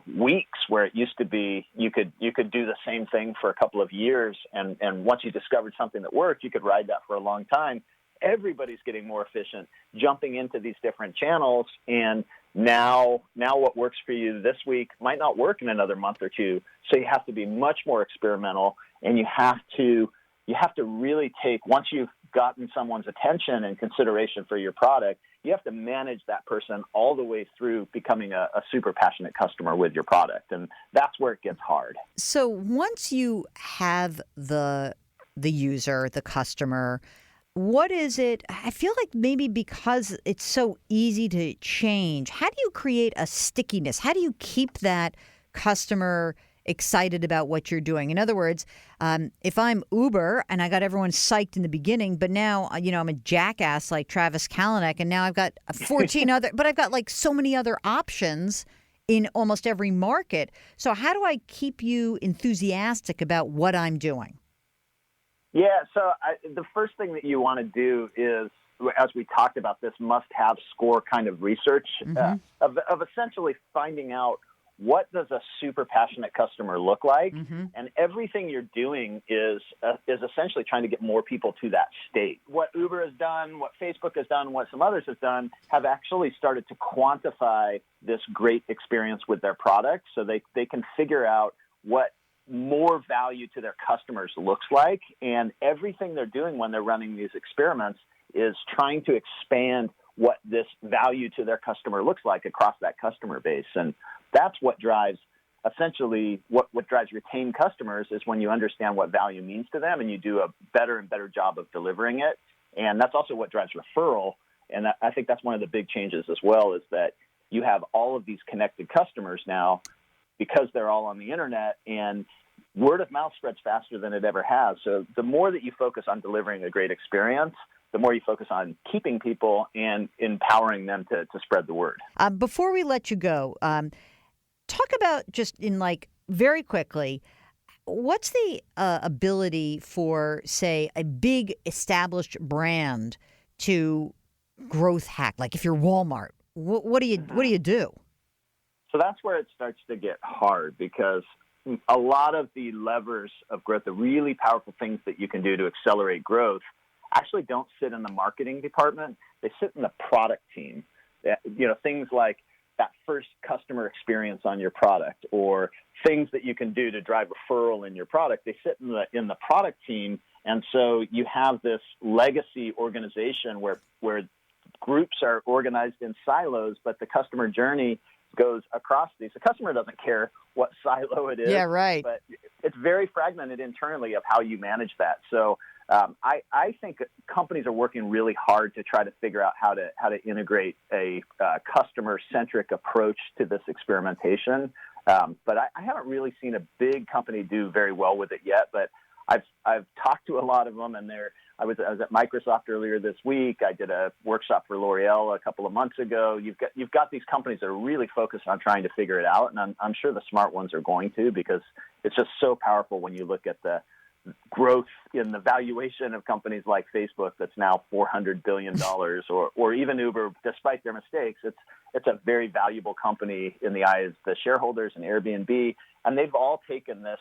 weeks, where it used to be you could do the same thing for a couple of years, and once you discovered something that worked, you could ride that for a long time. Everybody's getting more efficient, jumping into these different channels, and now what works for you this week might not work in another month or two. So you have to be much more experimental, and you have to really take, once you've gotten someone's attention and consideration for your product, you have to manage that person all the way through becoming a super passionate customer with your product. And that's where it gets hard. So once you have the user, the customer, what is it? I feel like maybe because it's so easy to change, how do you create a stickiness? How do you keep that customer excited about what you're doing? In other words, if I'm Uber and I got everyone psyched in the beginning, but now, I'm a jackass like Travis Kalanick, and now I've got 14 other, but I've got like so many other options in almost every market. So how do I keep you enthusiastic about what I'm doing? Yeah, so the first thing that you want to do is, as we talked about, this must-have score kind of research of essentially finding out, what does a super passionate customer look like? Mm-hmm. And everything you're doing is essentially trying to get more people to that state. What Uber has done, what Facebook has done, what some others have done, have actually started to quantify this great experience with their product, so they can figure out what more value to their customers looks like. And everything they're doing when they're running these experiments is trying to expand what this value to their customer looks like across that customer base. And that's what drives, essentially, what drives retained customers, is when you understand what value means to them and you do a better and better job of delivering it. And that's also what drives referral. And I think that's one of the big changes as well, is that you have all of these connected customers now because they're all on the internet, and word of mouth spreads faster than it ever has. So the more that you focus on delivering a great experience, the more you focus on keeping people and empowering them to spread the word. Before we let you go, talk about, just in very quickly, what's the ability for, say, a big established brand to growth hack? Like if you're Walmart, what do you do? So that's where it starts to get hard, because a lot of the levers of growth, the really powerful things that you can do to accelerate growth, actually don't sit in the marketing department. They sit in the product team. Things like that first customer experience on your product, or things that you can do to drive referral in your product, they sit in the product team. And so you have this legacy organization where groups are organized in silos, but the customer journey goes across these. The customer doesn't care what silo it is. Yeah, right. But it's very fragmented internally of how you manage that. So I think companies are working really hard to try to figure out how to integrate a customer-centric approach to this experimentation. But I haven't really seen a big company do very well with it yet. But I've talked to a lot of them, and I was at Microsoft earlier this week. I did a workshop for L'Oreal a couple of months ago. You've got these companies that are really focused on trying to figure it out, and I'm sure the smart ones are going to, because it's just so powerful when you look at the growth in the valuation of companies like Facebook that's now $400 billion, or even Uber. Despite their mistakes, it's a very valuable company in the eyes of the shareholders and Airbnb, and they've all taken this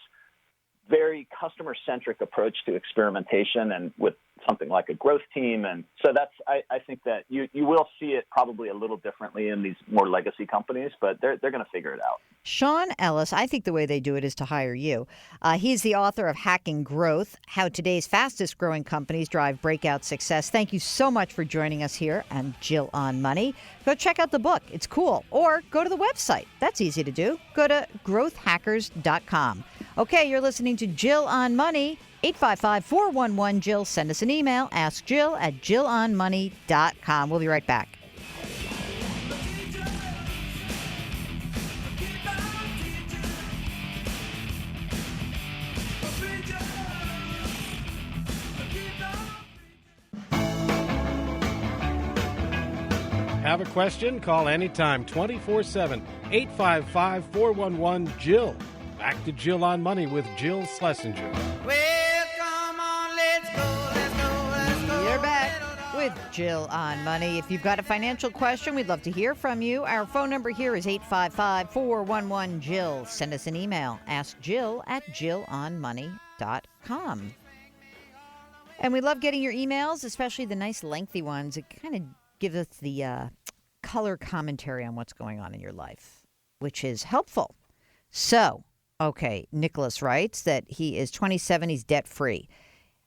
very customer-centric approach to experimentation, and with something like a growth team. And so I think that you will see it probably a little differently in these more legacy companies, but they're going to figure it out. Sean Ellis, I think the way they do it is to hire you. He's the author of Hacking Growth, How Today's Fastest Growing Companies Drive Breakout Success. Thank you so much for joining us here on Jill on Money. Go check out the book. It's cool. Or go to the website. That's easy to do. Go to growthhackers.com. Okay, you're listening to Jill on Money. 855-411-JILL. Send us an email. Ask Jill at jillonmoney.com. We'll be right back. Have a question? Call anytime, 24/7, 855-411-JILL. Back to Jill on Money with Jill Schlesinger. Well, come on, let's go. You're back with Jill on Money. If you've got a financial question, we'd love to hear from you. Our phone number here is 855-411-JILL. Send us an email. Ask Jill at jillonmoney.com. And we love getting your emails, especially the nice lengthy ones. It kind of gives us the color commentary on what's going on in your life, which is helpful. So, okay, Nicholas writes that he is 27, he's debt-free.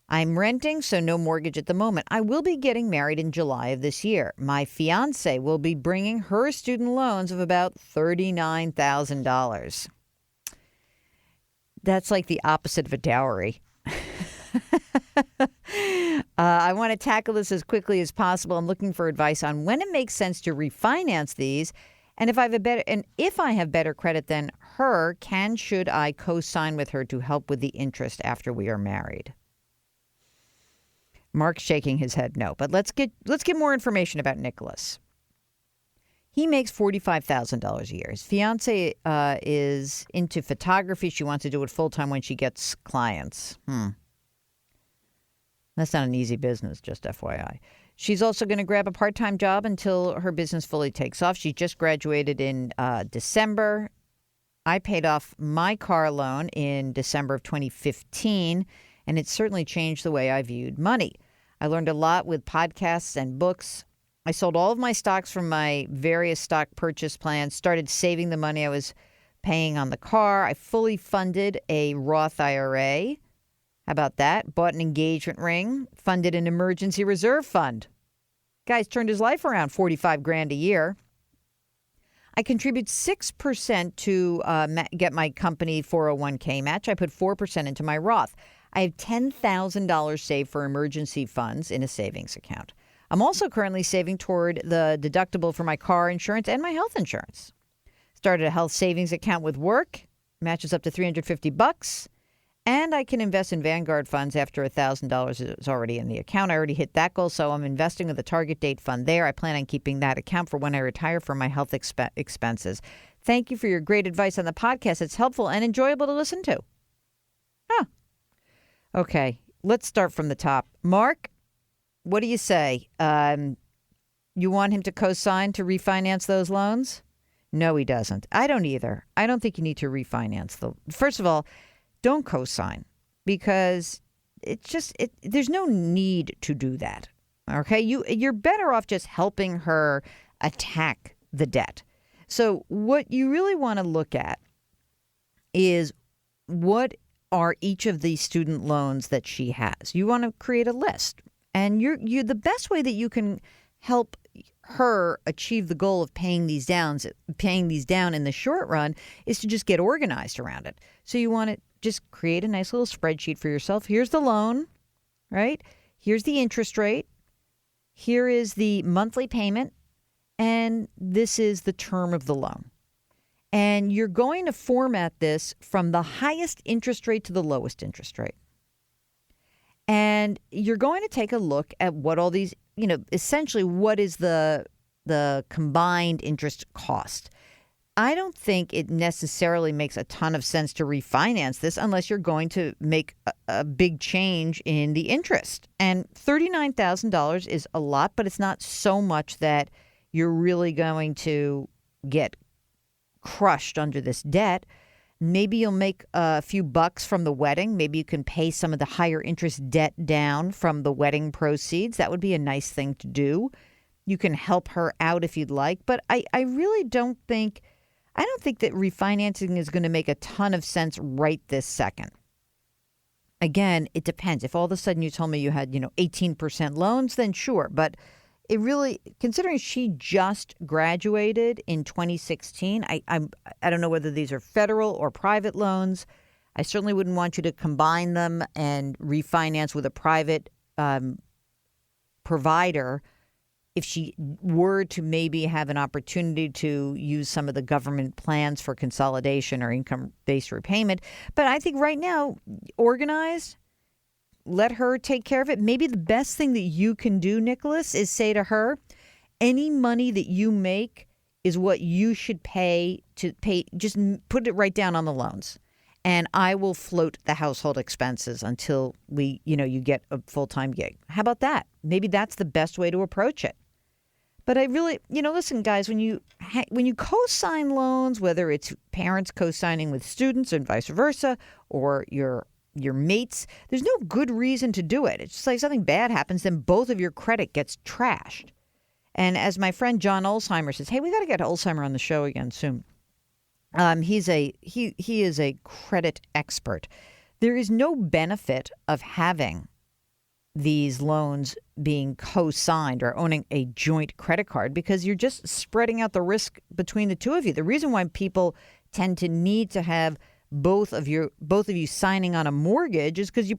I'm renting, so no mortgage at the moment. I will be getting married in July of this year. My fiance will be bringing her student loans of about $39,000. That's like the opposite of a dowry. I want to tackle this as quickly as possible. I'm looking for advice on when it makes sense to refinance these, and if I have better credit than her, should I co-sign with her to help with the interest after we are married? Mark's shaking his head no, but let's get more information about Nicholas. He makes $45,000 a year. His fiance is into photography. She wants to do it full time when she gets clients. That's not an easy business, just FYI. She's also going to grab a part-time job until her business fully takes off. She just graduated in December. I paid off my car loan in December of 2015, and it certainly changed the way I viewed money. I learned a lot with podcasts and books. I sold all of my stocks from my various stock purchase plans, started saving the money I was paying on the car. I fully funded a Roth IRA. How about that? Bought an engagement ring, funded an emergency reserve fund. Guy's turned his life around, $45,000 a year. I contribute 6% to get my company 401k match. I put 4% into my Roth. I have $10,000 saved for emergency funds in a savings account. I'm also currently saving toward the deductible for my car insurance and my health insurance. Started a health savings account with work, matches up to $350. And I can invest in Vanguard funds after $1,000 is already in the account. I already hit that goal, so I'm investing with a target date fund there. I plan on keeping that account for when I retire for my health expenses. Thank you for your great advice on the podcast. It's helpful and enjoyable to listen to. Okay, let's start from the top. Mark, what do you say? You want him to co-sign to refinance those loans? No, he doesn't. I don't either. I don't think you need to refinance them. First of all, don't co-sign because there's no need to do that. Okay, you're better off just helping her attack the debt. So what you really want to look at is what are each of these student loans that she has. You want to create a list, and you're the best way that you can help her achieve the goal of paying these down in the short run is to just get organized around it. So you want to just create a nice little spreadsheet for yourself. Here's the loan. right? Here's the interest rate. Here is the monthly payment. And this is the term of the loan. And you're going to format this from the highest interest rate to the lowest interest rate. And you're going to take a look at what all these, essentially what is the combined interest cost. I don't think it necessarily makes a ton of sense to refinance this unless you're going to make a big change in the interest. And $39,000 is a lot, but it's not so much that you're really going to get crushed under this debt. Maybe you'll make a few bucks from the wedding. Maybe you can pay some of the higher interest debt down from the wedding proceeds. That would be a nice thing to do. You can help her out if you'd like. But I really don't think that refinancing is going to make a ton of sense right this second. Again, it depends. If all of a sudden you told me you had, 18% loans, then sure. But it really, considering she just graduated in 2016, I don't know whether these are federal or private loans. I certainly wouldn't want you to combine them and refinance with a private provider if she were to maybe have an opportunity to use some of the government plans for consolidation or income-based repayment. But I think right now, organize, let her take care of it. Maybe the best thing that you can do, Nicholas, is say to her, any money that you make is what you should pay. Just put it right down on the loans. And I will float the household expenses until you get a full-time gig. How about that? Maybe that's the best way to approach it. But I really, listen, guys, when you co-sign loans, whether it's parents co-signing with students and vice versa, or your mates, there's no good reason to do it. It's just like something bad happens, then both of your credit gets trashed. And as my friend John Olsheimer says, hey, we got to get Olsheimer on the show again soon. He is a credit expert. There is no benefit of having these loans being co-signed or owning a joint credit card because you're just spreading out the risk between the two of you. The reason why people tend to need to have both of you signing on a mortgage is because we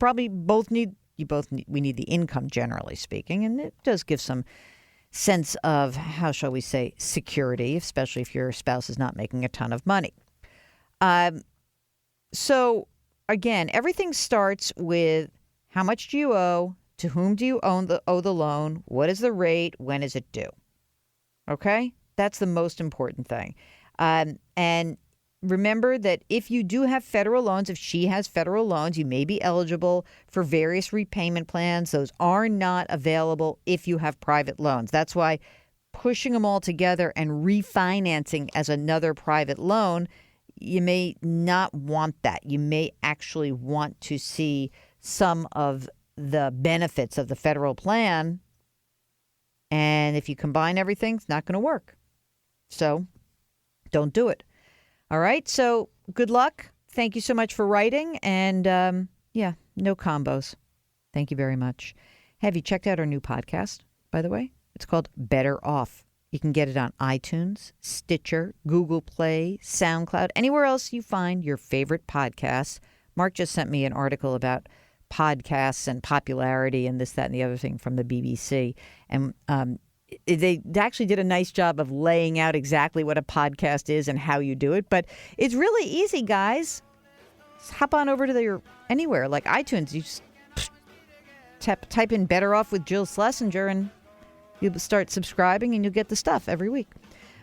need the income, generally speaking, and it does give some sense of, how shall we say, security, especially if your spouse is not making a ton of money. So again, everything starts with how much do you owe, to whom do you owe the loan, what is the rate, when is it due? Okay, that's the most important thing. And remember that if you do have federal loans, if she has federal loans, you may be eligible for various repayment plans. Those are not available if you have private loans. That's why pushing them all together and refinancing as another private loan, you may not want that. You may actually want to see some of the benefits of the federal plan. And if you combine everything, it's not going to work. So don't do it. All right. So good luck. Thank you so much for writing. And no combos. Thank you very much. Have you checked out our new podcast, by the way? It's called Better Off. You can get it on iTunes, Stitcher, Google Play, SoundCloud, anywhere else you find your favorite podcasts. Mark just sent me an article about podcasts and popularity and this, that, and the other thing from the BBC. And they actually did a nice job of laying out exactly what a podcast is and how you do it. But it's really easy, guys. Just hop on over to anywhere like iTunes. You just type in Better Off with Jill Schlesinger and you'll start subscribing and you'll get the stuff every week.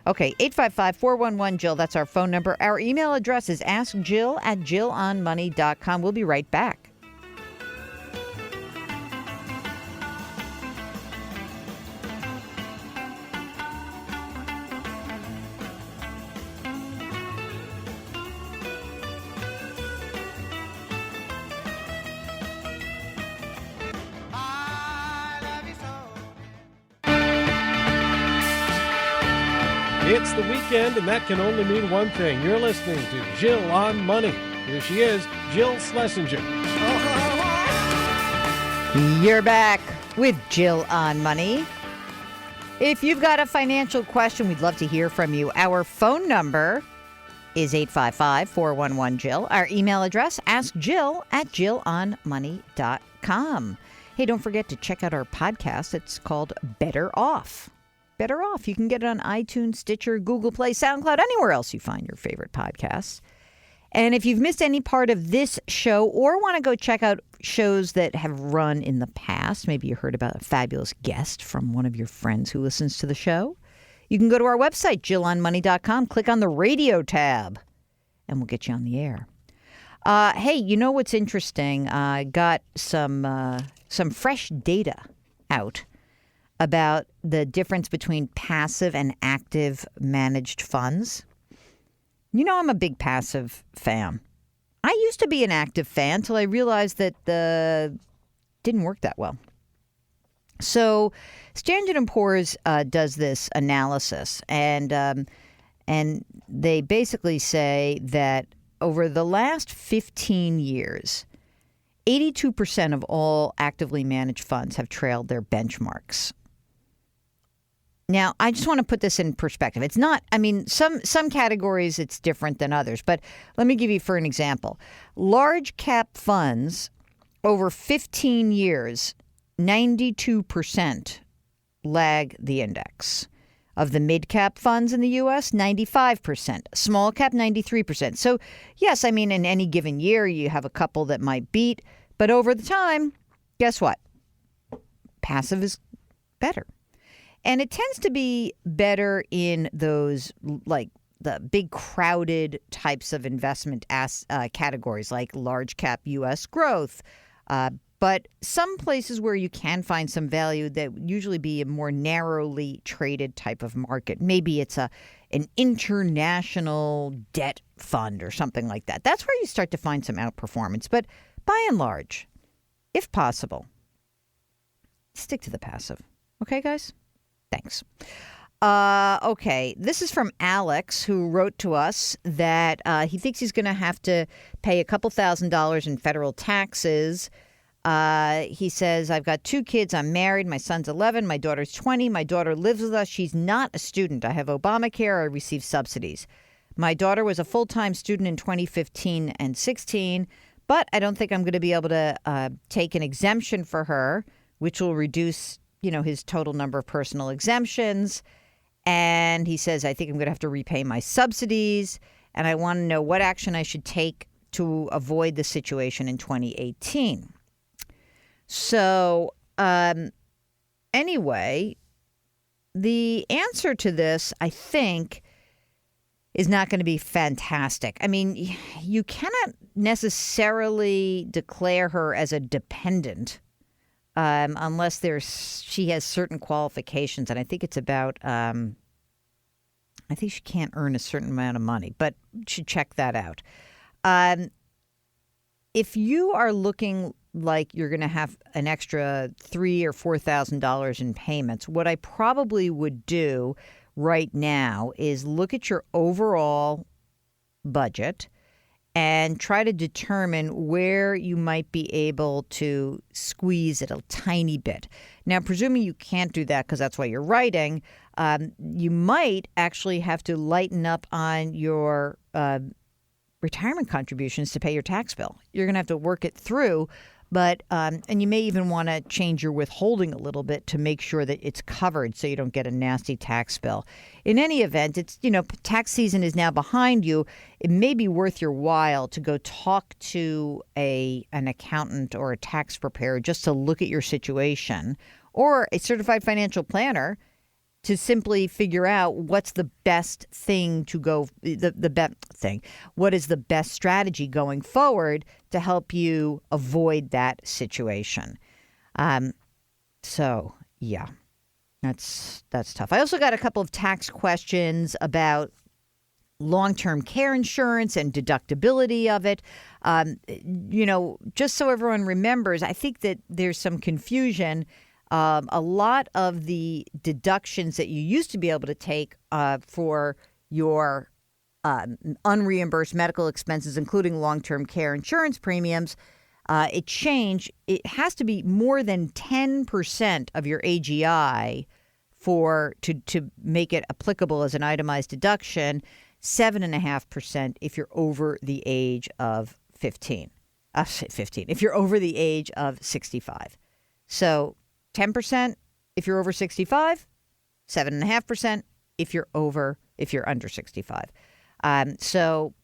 Okay, 855-411-JILL. That's our phone number. Our email address is askjill@jillonmoney.com. We'll be right back. It's the weekend, and that can only mean one thing. You're listening to Jill on Money. Here she is, Jill Schlesinger. You're back with Jill on Money. If you've got a financial question, we'd love to hear from you. Our phone number is 855-411-JILL. Our email address, askjill@jillonmoney.com. Hey, don't forget to check out our podcast. It's called Better Off. Better Off. You can get it on iTunes, Stitcher, Google Play, SoundCloud, anywhere else you find your favorite podcasts. And if you've missed any part of this show or want to go check out shows that have run in the past, maybe you heard about a fabulous guest from one of your friends who listens to the show, you can go to our website, JillOnMoney.com, click on the radio tab, and we'll get you on the air. Hey, you know what's interesting? I got some fresh data out about the difference between passive and active managed funds. You know, I'm a big passive fan. I used to be an active fan until I realized that didn't work that well. So Standard & Poor's does this analysis, and they basically say that over the last 15 years, 82% of all actively managed funds have trailed their benchmarks. Now, I just want to put this in perspective. It's not, I mean, some categories it's different than others, but let me give you for an example. Large cap funds over 15 years, 92% lag the index. Of the mid-cap funds in the U.S., 95%. Small cap, 93%. So, yes, I mean, in any given year, you have a couple that might beat. But over the time, guess what? Passive is better. And it tends to be better in those, like, the big crowded types of investment categories, like large cap U.S. growth. But some places where you can find some value that would usually be a more narrowly traded type of market. Maybe it's an international debt fund or something like that. That's where you start to find some outperformance. But by and large, if possible, stick to the passive. Okay, guys? Thanks. Okay, this is from Alex, who wrote to us that he thinks he's going to have to pay a couple $1,000s in federal taxes. He says, I've got 2 kids. I'm married. My son's 11. My daughter's 20. My daughter lives with us. She's not a student. I have Obamacare. I receive subsidies. My daughter was a full-time student in 2015 and 16, but I don't think I'm going to be able to take an exemption for her, which will reduce, his total number of personal exemptions. And he says, I think I'm going to have to repay my subsidies. And I want to know what action I should take to avoid the situation in 2018. So anyway, the answer to this, I think, is not going to be fantastic. I mean, you cannot necessarily declare her as a dependent unless she has certain qualifications. And I think it's about, I think she can't earn a certain amount of money, but you should check that out. If you are looking like you're going to have an extra $3,000 or $4,000 in payments, what I probably would do right now is look at your overall budget and try to determine where you might be able to squeeze it a tiny bit. Now, presuming you can't do that because that's why you're writing, you might actually have to lighten up on your retirement contributions to pay your tax bill. You're going to have to work it through. But and you may even want to change your withholding a little bit to make sure that it's covered so you don't get a nasty tax bill. In any event, it's tax season is now behind you. It may be worth your while to go talk to an accountant or a tax preparer just to look at your situation, or a certified financial planner to simply figure out what's the best thing to go, the best thing. What is the best strategy going forward to help you avoid that situation? So, yeah, that's tough. I also got a couple of tax questions about long-term care insurance and deductibility of it. Just so everyone remembers, I think that there's some confusion. A lot of the deductions that you used to be able to take for your unreimbursed medical expenses, including long-term care insurance premiums, it changed. It has to be more than 10% of your AGI to make it applicable as an itemized deduction, 7.5% if you're over the age of 15. If you're over the age of 65. So 10% if you're over 65, 7.5% if you're under 65. So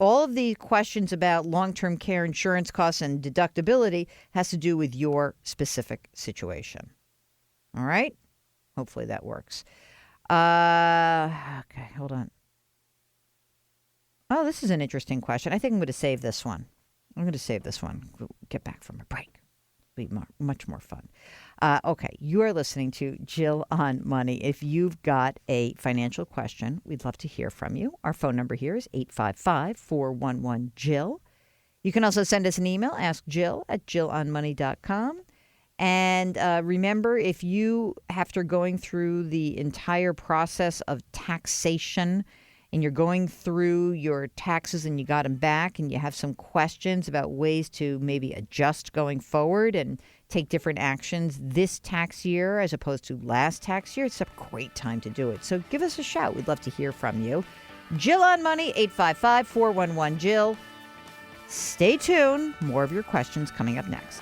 all of the questions about long-term care insurance costs and deductibility has to do with your specific situation. All right? Hopefully that works. Okay, hold on. Oh, this is an interesting question. I think I'm going to save this one. We'll get back from a break. It'll be much more fun. Okay, you are listening to Jill on Money. If you've got a financial question, we'd love to hear from you. Our phone number here is 855-411-JILL. You can also send us an email, askjill@jillonmoney.com. And remember, if you, after going through the entire process of taxation and you're going through your taxes and you got them back and you have some questions about ways to maybe adjust going forward and take different actions this tax year as opposed to last tax year, it's a great time to do it. So give us a shout. We'd love to hear from you. Jill on Money, 855-411-JILL. Stay tuned. More of your questions coming up next.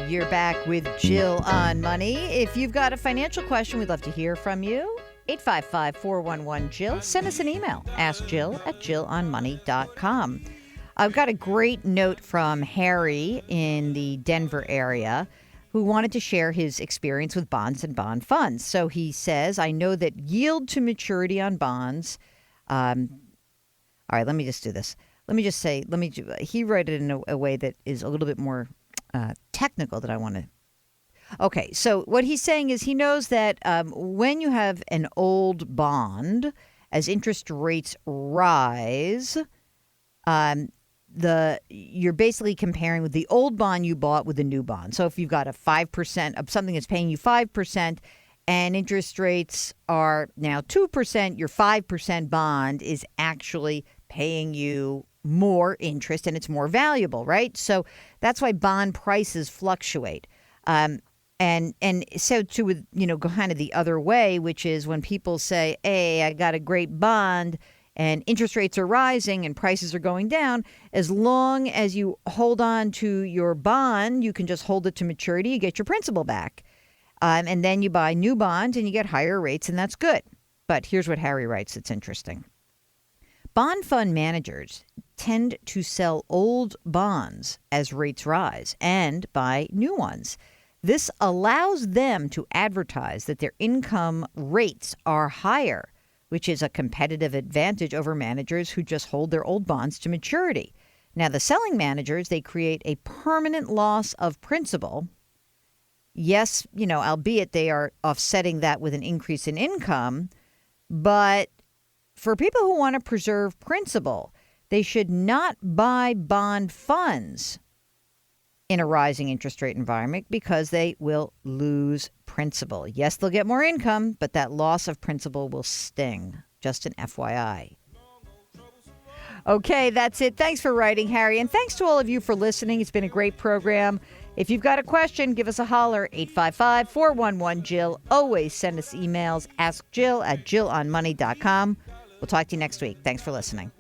You're back with Jill on Money. If you've got a financial question, we'd love to hear from you. 855-411-JILL. Send us an email. AskJill@JillOnMoney.com. I've got a great note from Harry in the Denver area who wanted to share his experience with bonds and bond funds. So he says, I know that yield to maturity on bonds. All right, let me just do this. He wrote it in a way that is a little bit more technical that I want to. Okay, so what he's saying is he knows that when you have an old bond, as interest rates rise, you're basically comparing with the old bond you bought with the new bond. So if you've got a 5% of something that's paying you 5% and interest rates are now 2%, your 5% bond is actually paying you more interest and it's more valuable, right? So that's why bond prices fluctuate. And so too with, go kind of the other way, which is when people say, hey, I got a great bond and interest rates are rising and prices are going down, as long as you hold on to your bond, you can just hold it to maturity, you get your principal back. And then you buy new bonds and you get higher rates, and that's good. But here's what Harry writes that's interesting. Bond fund managers tend to sell old bonds as rates rise and buy new ones. This allows them to advertise that their income rates are higher, which is a competitive advantage over managers who just hold their old bonds to maturity. Now, the selling managers, they create a permanent loss of principal. Yes, albeit they are offsetting that with an increase in income, but for people who want to preserve principal, they should not buy bond funds in a rising interest rate environment because they will lose principal. Yes, they'll get more income, but that loss of principal will sting. Just an FYI. Okay, that's it. Thanks for writing, Harry. And thanks to all of you for listening. It's been a great program. If you've got a question, give us a holler, 855-411-JILL. Always send us emails, askjill@jillonmoney.com. We'll talk to you next week. Thanks for listening.